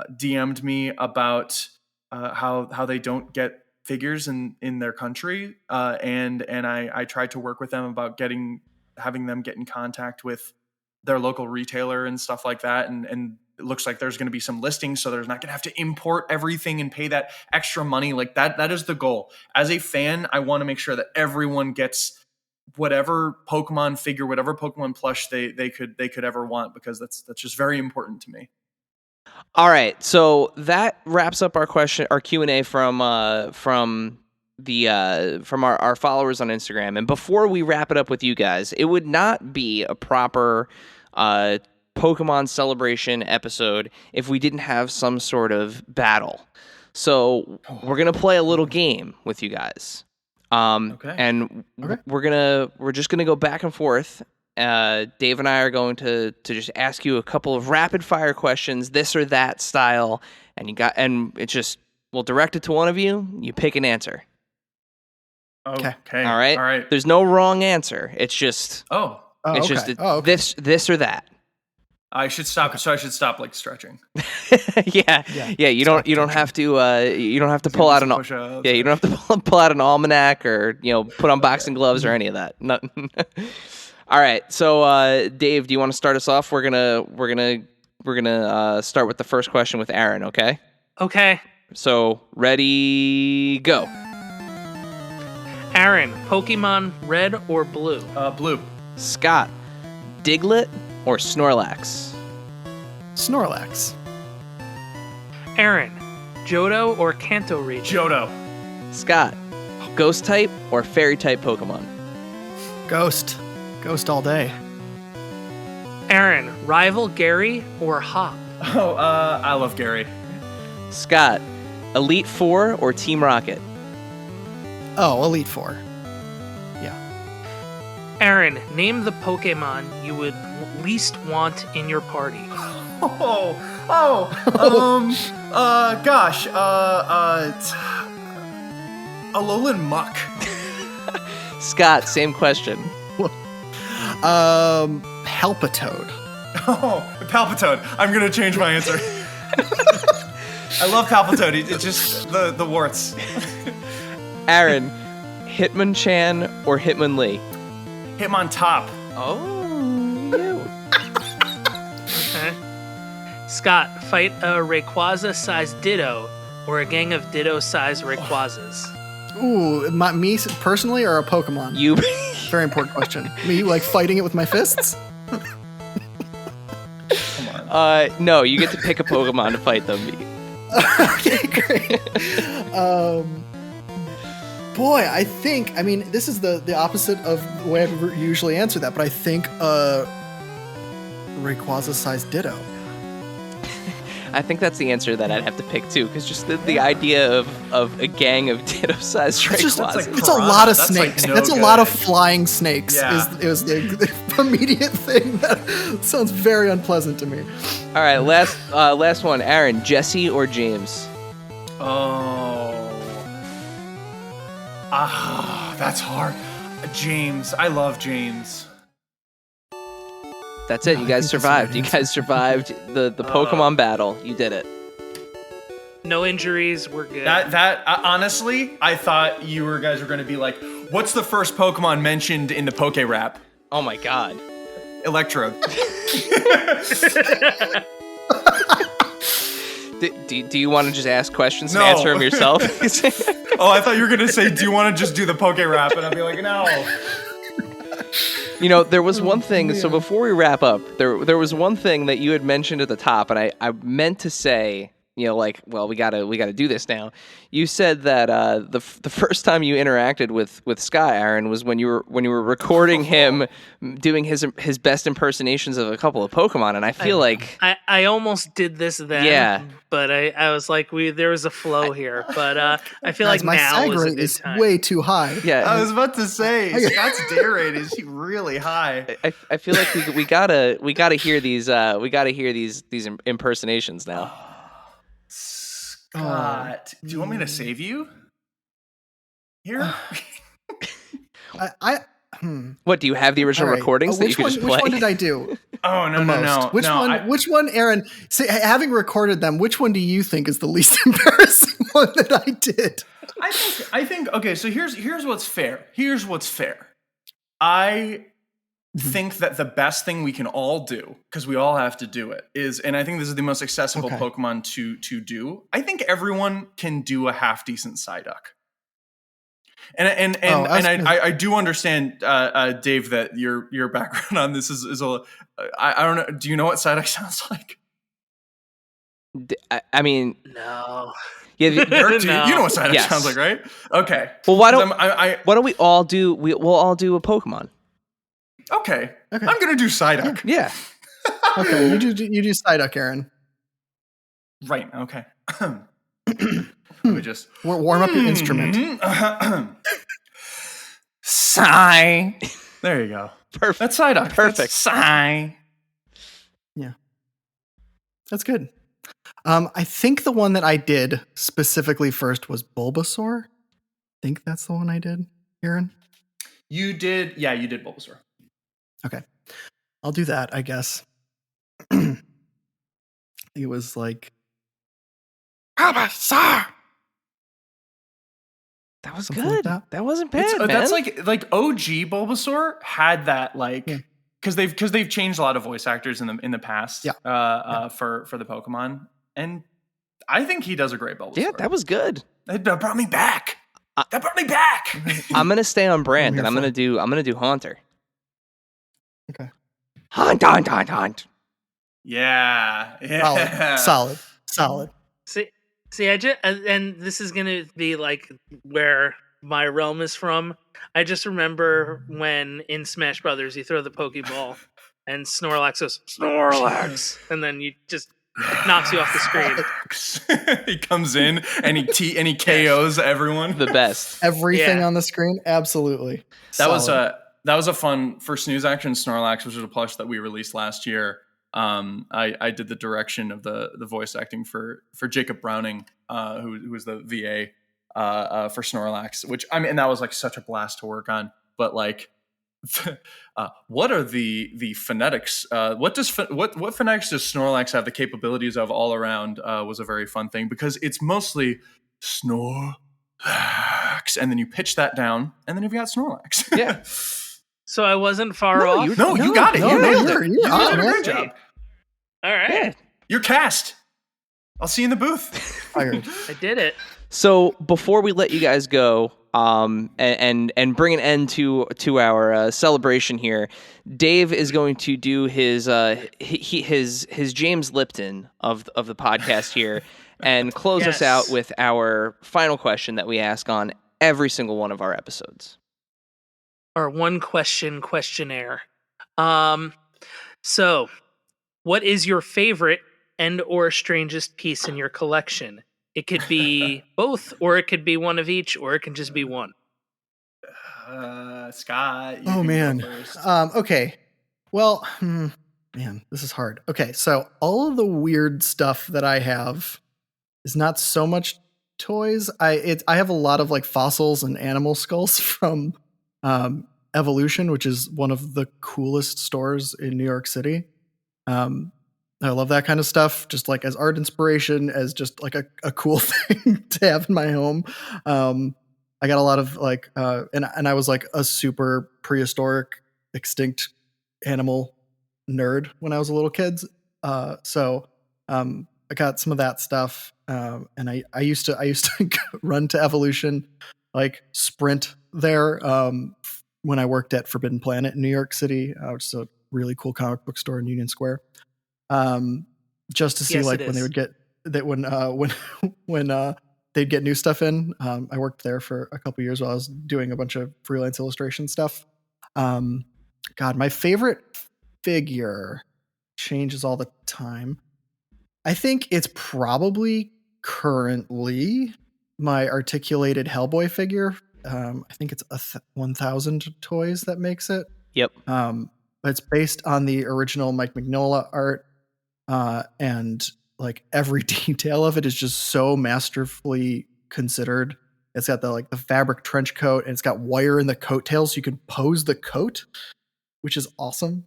DM'd me about how they don't get figures in their country, and I tried to work with them about having them get in contact with their local retailer and stuff like that, and it looks like there's going to be some listings, so there's not going to have to import everything and pay that extra money. Like that is the goal. As a fan, I want to make sure that everyone gets whatever Pokemon figure, whatever Pokemon plush they could ever want, because that's just very important to me. All right, so that wraps up our Q&A from our followers on Instagram. And before we wrap it up with you guys, it would not be a proper Pokemon celebration episode if we didn't have some sort of battle. So we're gonna play a little game with you guys. Okay. And we're just gonna go back and forth. Dave and I are going to just ask you a couple of rapid fire questions, this or that style, and we'll direct it to one of you. You pick an answer. Okay. All right. All right. There's no wrong answer. It's just this or that. I should stop. So I should stop stretching. Yeah. You don't have to pull out you don't have to pull out an almanac or put on boxing gloves or any of that. No. All right, so Dave, do you want to start us off? We're gonna start with the first question with Aaron. Okay. Okay. So ready, go. Aaron, Pokemon Red or Blue? Blue. Scott, Diglett or Snorlax? Snorlax. Aaron, Johto or Kanto region? Johto. Scott, Ghost type or Fairy type Pokemon? Ghost all day. Aaron, Rival Gary or Hop? Oh, I love Gary. Scott, Elite Four or Team Rocket? Oh, Elite Four. Yeah. Aaron, name the Pokemon you would least want in your party. Gosh, Alolan Muck. Scott, same question. Palpitoad. Oh, Palpitoad. I'm gonna change my answer. I love Palpitoad. It's just the warts. Aaron, Hitmonchan or Hitmonlee? Hitmontop. Oh, you. Okay. Scott, fight a Rayquaza-sized Ditto or a gang of Ditto-sized Rayquazas? Ooh, me personally or a Pokemon? You. Very important question. Me fighting it with my fists? Come on. No, you get to pick a Pokemon to fight them. Okay, great. Boy, I think, this is the opposite of the way I usually answer that, but I think Rayquaza-sized Ditto. I think that's the answer that I'd have to pick too, because just the idea of a gang of Ditto-sized Rayquazas. It's a lot of That's snakes. no That's a good. lot of flying snakes. Yeah. Is the immediate thing that sounds very unpleasant to me. All right, last one. Aaron, Jesse or James? That's hard. James, I love James. That's it. You guys survived. You guys survived the Pokemon battle. You did it. No injuries. We're good. Honestly, I thought you guys were going to be like, what's the first Pokemon mentioned in the Poke Rap? Oh my god. Electrode. Do you want to just ask questions and No. answer them yourself? Oh, I thought you were going to say, do you want to just do the Poke Rap? And I'd be like, no. You know, there was one thing. So before we wrap up, there was one thing that you had mentioned at the top, and I meant to say, you know, like, well, we gotta do this now. You said that the first time you interacted with Sky, Aaron, was when you were recording him doing his best impersonations of a couple of Pokemon, and I feel like I almost did this then. Yeah. But I was like, there was a flow here. But I feel Guys, like my now sag is a rate good is time. way too high. yeah. I was about to say, Scott's dare rate is really high. I feel like we gotta hear these impersonations now. Scott, do you want me to save you? Here? What, do you have the original All right. recordings that you could just play? Which one did I do? Oh, no. Which no, one? Which one, Aaron? Say, having recorded them, which one do you think is the least embarrassing one that I did? I think okay, so here's what's fair. Here's what's fair. I think that the best thing we can all do, because we all have to do it, is, and I think this is the most accessible Okay. Pokemon to do. I think everyone can do a half decent Psyduck. And I do understand, Dave, that your background on this is a I don't know. Do you know what Psyduck sounds like? I mean, No. yeah. Dirk, do No. you know what Psyduck Yes. sounds like, right? Okay. Well, why 'Cause don't why don't we all do? We'll all do a Pokemon. Okay. I'm gonna do Psyduck. Yeah. Okay, you do Psyduck, Aaron. Right. Okay. Let me just Warm up your instrument. sigh. There you go. Perfect. That's Psyduck. Perfect. That's sigh. Yeah, that's good. I think the one that I did specifically first was Bulbasaur. I think that's the one I did, Aaron. You did. Yeah, you did Bulbasaur. Okay, I'll do that, I guess. It was like Bulbasaur. That was Something like good. that. That wasn't bad, man. That's like OG Bulbasaur had that like Yeah. because they've changed a lot of voice actors in the past. Yeah. For the Pokemon, and I think he does a great Bulbasaur. Yeah, that was good. That brought me back. That brought me back. I'm gonna stay on brand, here and I'm for gonna do Haunter. Okay. Haunt. Yeah. Solid. See, I just, and this is gonna be like where my realm is from. I just remember when in Smash Brothers you throw the Pokeball and Snorlax goes Snorlax, and then you just it knocks you off the screen. He comes in and he KOs everyone. The best. Everything Yeah. on the screen, absolutely. That was Solid. that was a fun for Snooze Action Snorlax, which was a plush that we released last year. I did the direction of the voice acting for Jacob Browning, who was the VA for Snorlax, which I mean, and that was like such a blast to work on. But like, what are the phonetics? What phonetics does Snorlax have the capabilities of all around? Was a very fun thing because it's mostly Snorlax, and then you pitch that down, and then you've got Snorlax. Yeah. So I wasn't far off. You got it. No, you no, nailed you're it. You on, did a man. great job. All right, Yeah. You're cast. I'll see you in the booth. Fired. I did it. So before we let you guys go, and bring an end to our celebration here, Dave is going to do his James Lipton of the podcast here, and close us Yes. out with our final question that we ask on every single one of our episodes. Our one question questionnaire. So, what is your favorite and or strangest piece in your collection? It could be both, or it could be one of each, or it can just be one. Scott, you Oh can man. go first. Okay. Well, man, this is hard. Okay, so all of the weird stuff that I have is not so much toys. I have a lot of like fossils and animal skulls from Evolution, which is one of the coolest stores in New York City. I love that kind of stuff, just like as art inspiration, as just like a cool thing to have in my home. I got a lot of like, and I was like a super prehistoric, extinct animal nerd when I was a little kid. So I got some of that stuff, and I used to run to Evolution, like sprint there when I worked at Forbidden Planet in New York City, which is a really cool comic book store in Union Square. Just to see Yes, like it when they is. would get that when they'd get new stuff in. I worked there for a couple years while I was doing a bunch of freelance illustration stuff. God, my favorite figure changes all the time. I think it's probably currently my articulated Hellboy figure. I think it's 1,000 toys that makes it. Yep. But it's based on the original Mike Mignola art, and like every detail of it is just so masterfully considered. It's got the fabric trench coat, and it's got wire in the coattails so you can pose the coat, which is awesome.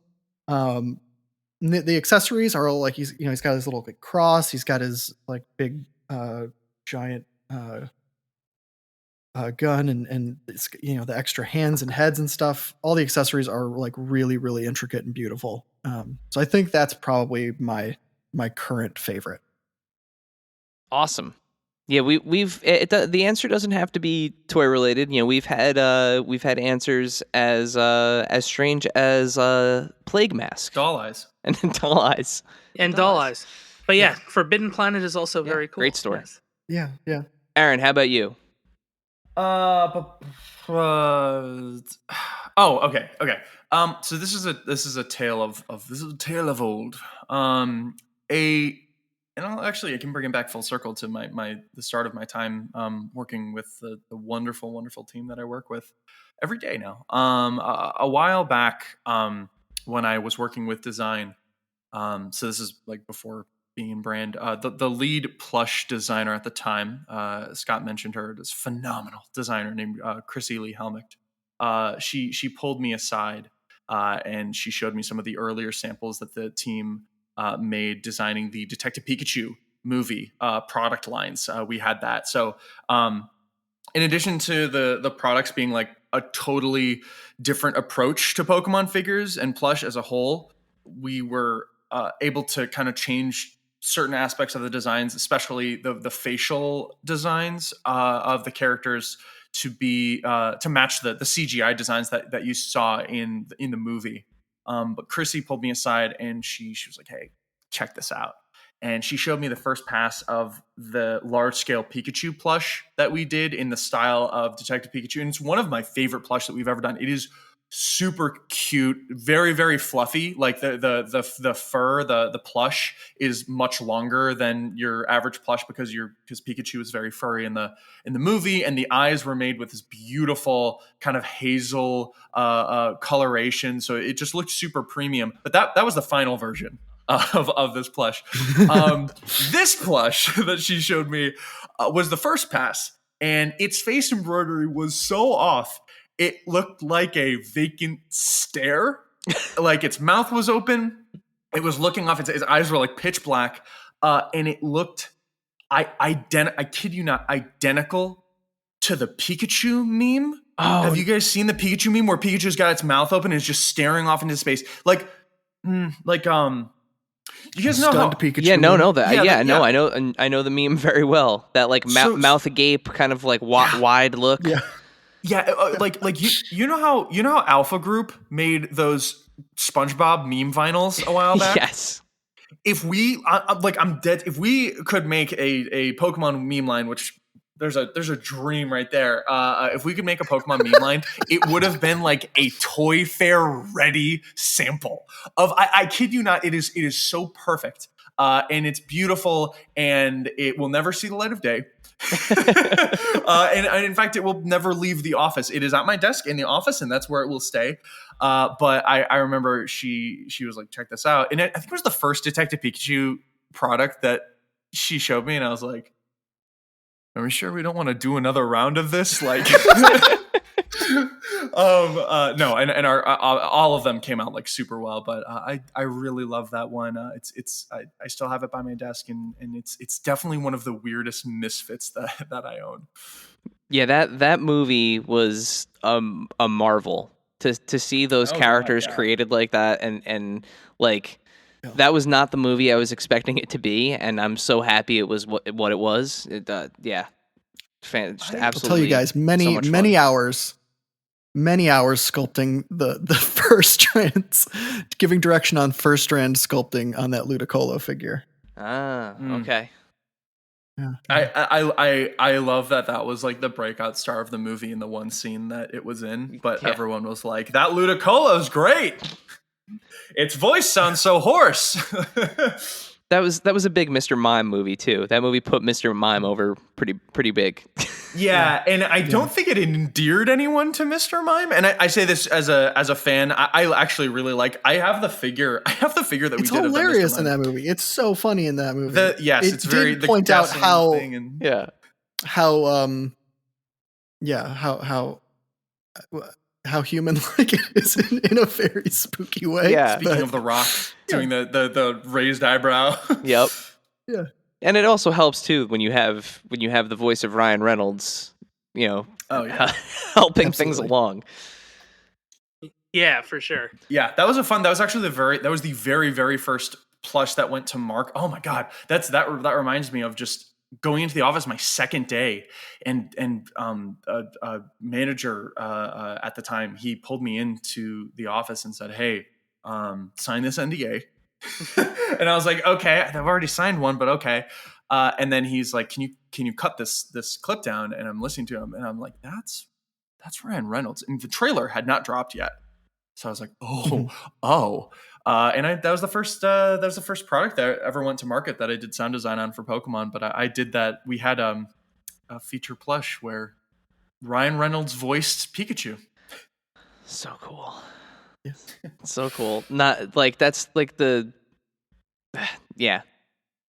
The accessories are all like he's got his little like cross, he's got his like big giant gun, and it's, the extra hands and heads and stuff. All the accessories are like really, really intricate and beautiful. So I think that's probably my current favorite. Awesome. Yeah, the answer doesn't have to be toy related. We've had answers as strange as Plague Mask Doll eyes. and Doll Eyes. And doll eyes. But yeah, Forbidden Planet is also very cool. Great store. Yes. Yeah. Aaron, how about you? Okay. So this is a tale of old. I can bring it back full circle to the start of my time working with the wonderful team that I work with every day now. A while back, when I was working with design, so this is like before being in brand, the lead plush designer at the time, Scott mentioned her, this phenomenal designer named Chrissy Lee Helmicht. She pulled me aside and she showed me some of the earlier samples that the team made designing the Detective Pikachu movie product lines. We had that. So in addition to the products being like a totally different approach to Pokemon figures and plush as a whole, we were able to kind of change certain aspects of the designs, especially the facial designs of the characters to be to match the CGI designs that you saw in the movie. But Chrissy pulled me aside and she was like, "Hey, check this out." And she showed me the first pass of the large scale Pikachu plush that we did in the style of Detective Pikachu. And it's one of my favorite plush that we've ever done. It is super cute, very, very fluffy. Like the fur, the plush is much longer than your average plush because Pikachu is very furry in the movie, and the eyes were made with this beautiful kind of hazel coloration. So it just looked super premium. But that was the final version of this plush. This plush that she showed me was the first pass, and its face embroidery was so off. It looked like a vacant stare. Like its mouth was open. It was looking off. Its eyes were like pitch black. And it looked, I kid you not, identical to the Pikachu meme. Oh. Have you guys seen the Pikachu meme where Pikachu's got its mouth open and is just staring off into space? You guys know how Pikachu. Yeah, no, that. Yeah, No, I know the meme very well. That like mouth agape kind of like wide look. Yeah. Yeah, you know how Alpha Group made those SpongeBob meme vinyls a while back? Yes. If we I'm dead. If we could make a Pokemon meme line, which there's a dream right there. If we could make a Pokemon meme line, it would have been like a Toy Fair ready sample of. I kid you not, it is so perfect, and it's beautiful, and it will never see the light of day. And in fact, it will never leave the office. It is at my desk in the office, and that's where it will stay. But I remember she was like, check this out, and I think it was the first Detective Pikachu product that she showed me, and I was like, are we sure we don't want to do another round of this? Like, no, and our all of them came out like super well, but I really love that one. I still have it by my desk, and it's definitely one of the weirdest misfits that I own. Yeah, that movie was a marvel to see those characters created like that, and like that was not the movie I was expecting it to be, and I'm so happy it was what it was. Yeah, absolutely. I'll tell you guys, many hours sculpting the first strands, giving direction on first strand sculpting on that Ludicolo figure. Okay. Yeah. I love that was like the breakout star of the movie in the one scene that it was in, but everyone was like, that Ludicolo's great. Its voice sounds so hoarse. That was a big Mr. Mime movie too. That movie put Mr. Mime over pretty big. Yeah, and I don't think it endeared anyone to Mr. Mime. And I say this as a fan. I actually really like. I have the figure that we did. It's hilarious in that movie. It's so funny in that movie. It's very did point out how thing and, how human like it is in a very spooky way. Yeah. Speaking of The Rock doing the raised eyebrow. Yep. Yeah. And it also helps too when you have the voice of Ryan Reynolds, helping things along. Yeah, for sure. Yeah, that was actually the very, very first plush that went to market. Oh my God. That reminds me of just going into the office my second day, and a manager at the time, he pulled me into the office and said, "Hey, sign this NDA." And I was like, "Okay, I've already signed one, but okay." And then he's like, "Can you cut this clip down?" And I'm listening to him, and I'm like, "That's Ryan Reynolds." And the trailer had not dropped yet, so I was like, "Oh." And that was the first product that ever went to market that I did sound design on for Pokemon. But I did that. We had a feature plush where Ryan Reynolds voiced Pikachu. So cool. Yes. So cool. Not like that's like the yeah.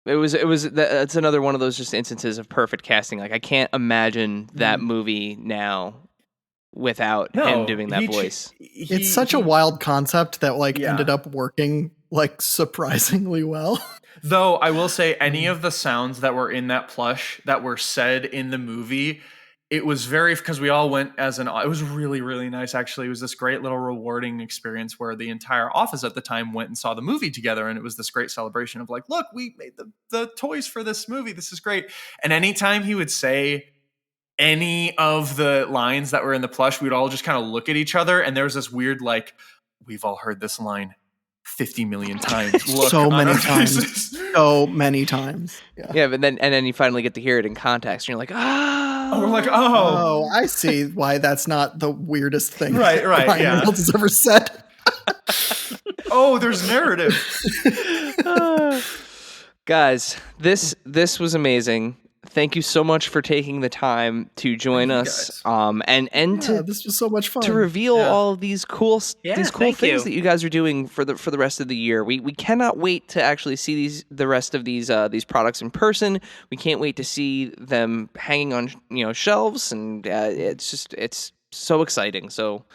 That's another one of those just instances of perfect casting. Like I can't imagine that movie now without him doing that voice. It's such a wild concept that ended up working like surprisingly well. Though I will say any of the sounds that were in that plush that were said in the movie, it was because we all went it was really, really nice. Actually, it was this great little rewarding experience where the entire office at the time went and saw the movie together. And it was this great celebration of like, look, we made the toys for this movie. This is great. And anytime he would say any of the lines that were in the plush, we'd all just kind of look at each other. And there was this weird, like, we've all heard this line 50 million times. So many times. So many times. Yeah, but then you finally get to hear it in context, and you're like, we're like, oh, I see why that's not the weirdest thing right, Ryan Reynolds has ever said. There's narrative. Guys, this was amazing. Thank you so much for taking the time to join us. This was so much fun to reveal all of these cool things that you guys are doing for the rest of the year. We cannot wait to actually see the rest of these products in person. We can't wait to see them hanging on shelves, and it's so exciting. So.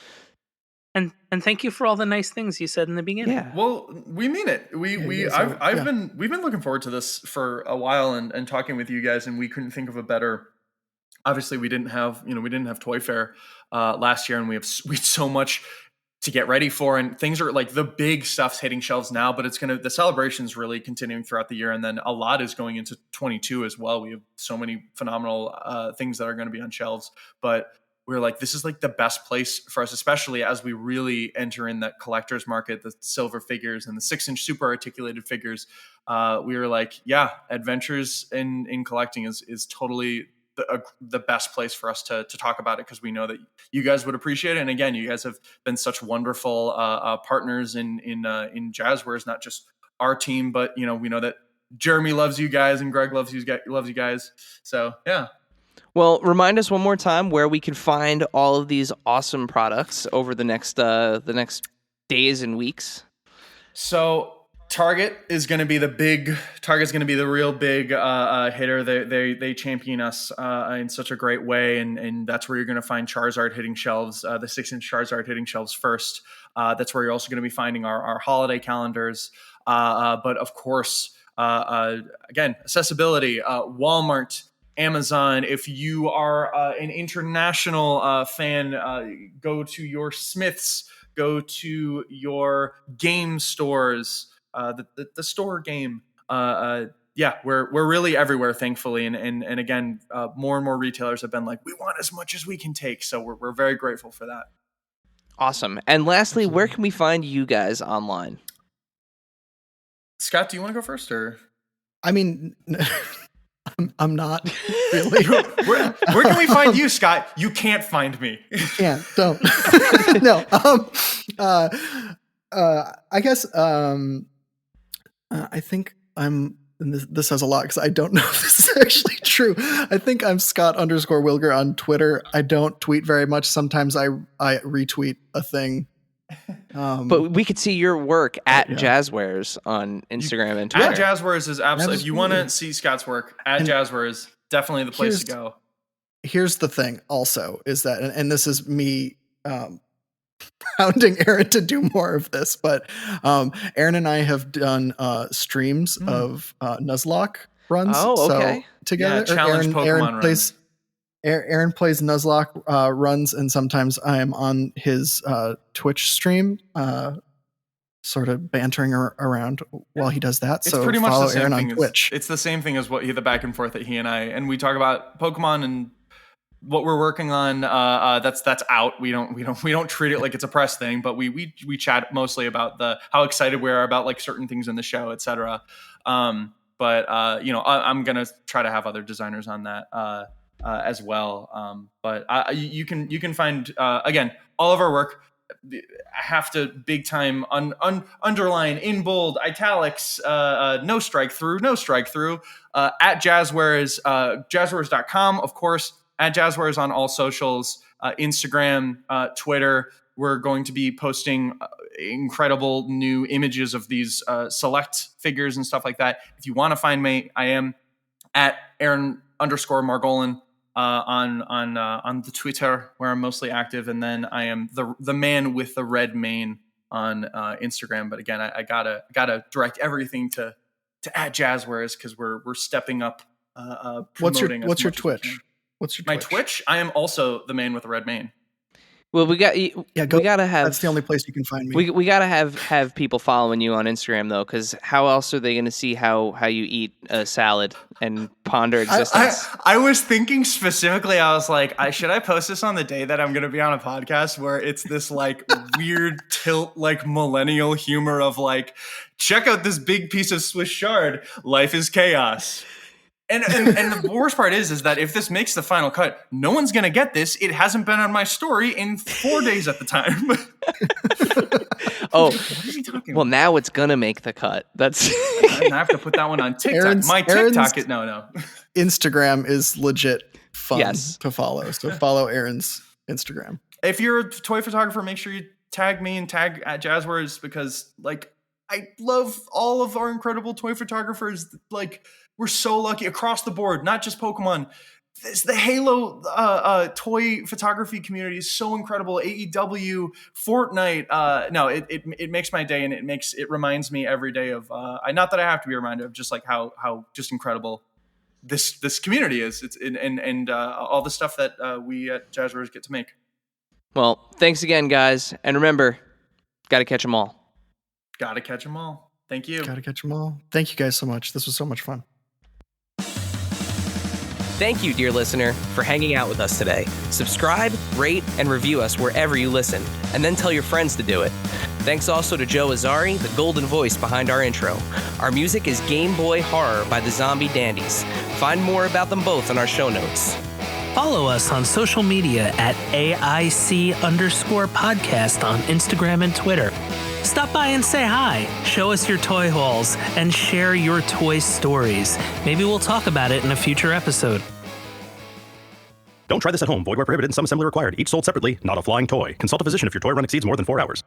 And thank you for all the nice things you said in the beginning. Yeah. Well, we mean it. We've been looking forward to this for a while and talking with you guys, and we couldn't think of a better. Obviously, we didn't have Toy Fair last year, and we had so much to get ready for, and things are like the big stuff's hitting shelves now, but the celebration's really continuing throughout the year, and then a lot is going into 22 as well. We have so many phenomenal things that are going to be on shelves, but we were like, this is like the best place for us, especially as we really enter in that collector's market, the silver figures and the 6-inch super articulated figures. We were like, yeah, Adventures in collecting is totally the best place for us to talk about it, because we know that you guys would appreciate it. And again, you guys have been such wonderful partners in Jazwares, not just our team, but we know that Jeremy loves you guys and Greg loves you guys. So yeah. Well, remind us one more time where we can find all of these awesome products over the next days and weeks. So Target is going to be the real big hitter. They champion us in such a great way, and that's where you're going to find Charizard hitting shelves, the 6-inch Charizard hitting shelves first. That's where you're also going to be finding our holiday calendars. But of course, again, accessibility, Walmart, Amazon. If you are an international fan, go to your Smiths, go to your game stores, the store game. Yeah, we're really everywhere, thankfully. And again, more and more retailers have been like, we want as much as we can take. So we're very grateful for that. Awesome. And lastly, where can we find you guys online? Scott, do you want to go first, or? I mean, I'm not really. Where can we find you, Scott? You can't find me. You can't. Don't. No. I guess. I think I'm. And this says a lot because I don't know if this is actually true. I think I'm Scott_Wilger on Twitter. I don't tweet very much. Sometimes I retweet a thing. But we could see your work at Jazwares on Instagram and Twitter. At Jazwares is absolutely. If you want to see Scott's work, at Jazwares, definitely the place to go. Here's the thing also is that, and this is me hounding Aaron to do more of this, but Aaron and I have done streams of Nuzlocke runs. Oh, okay. So together, challenge Pokemon runs. Aaron plays Nuzlocke runs, and sometimes I am on his Twitch stream, sort of bantering around while he does that. It's so pretty much follow the same Aaron thing on Twitch. It's the same thing as the back and forth that he and we talk about Pokemon and what we're working on. That's out. We don't treat it like it's a press thing, but we chat mostly about how excited we are about like certain things in the show, etc. But I'm gonna try to have other designers on that as well. But you can find again all of our work. I have to big time underline in bold italics, no strike through at Jazwares, Jazwares.com, of course, at Jazwares on all socials, Instagram, Twitter. We're going to be posting incredible new images of these select figures and stuff like that. If you want to find me, I am at Aaron_Margolin on the Twitter, where I'm mostly active, and then I am the man with the red mane on Instagram. But again, I gotta direct everything to at Jazwares because we're stepping up. What's your Twitch? My Twitch? I am also the man with the red mane. Well, we gotta have. That's the only place you can find me. We gotta have people following you on Instagram though, because how else are they going to see how you eat a salad and ponder existence? I was thinking specifically. I was like, should I post this on the day that I'm going to be on a podcast where it's this like weird tilt, like millennial humor of like, check out this big piece of Swiss chard. Life is chaos. And the worst part is that if this makes the final cut, no one's going to get this. It hasn't been on my story in 4 days at the time. Oh, what are you talking well, about? now it's going to make the cut. That's I have to put that one on TikTok. No. Instagram is legit fun Yes. to follow. So follow Aaron's Instagram. If you're a toy photographer, make sure you tag me and tag at Jazwares because like I love all of our incredible toy photographers. Like, we're so lucky across the board, not just Pokemon. The Halo toy photography community is so incredible. AEW, Fortnite. No, it makes my day, and it reminds me every day of not that I have to be reminded of just like how just incredible this community is. It's and all the stuff that we at Jazwares get to make. well. Thanks again, guys, and remember, gotta catch them all. Gotta catch them all. Thank you. Gotta catch them all. Thank you guys so much. This was so much fun. Thank you, dear listener, for hanging out with us today. Subscribe, rate, and review us wherever you listen, and then tell your friends to do it. Thanks also to Joe Azari, the golden voice behind our intro. Our music is Game Boy Horror by the Zombie Dandies. Find more about them both in our show notes. Follow us on social media at AIC_podcast on Instagram and Twitter. Stop by and say hi, show us your toy hauls, and share your toy stories. Maybe we'll talk about it in a future episode. Don't try this at home. Void where prohibited and some assembly required. Each sold separately, not a flying toy. Consult a physician if your toy run exceeds more than 4 hours.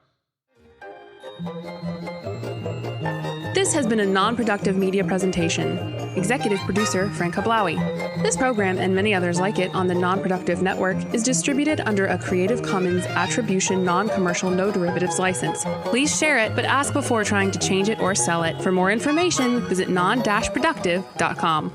This has been a non-productive media presentation. Executive producer Frank Hablawi. This program and many others like it on the Non-Productive Network is distributed under a Creative Commons Attribution Non-Commercial No Derivatives license. Please share it, but ask before trying to change it or sell it. For more information, visit non-productive.com.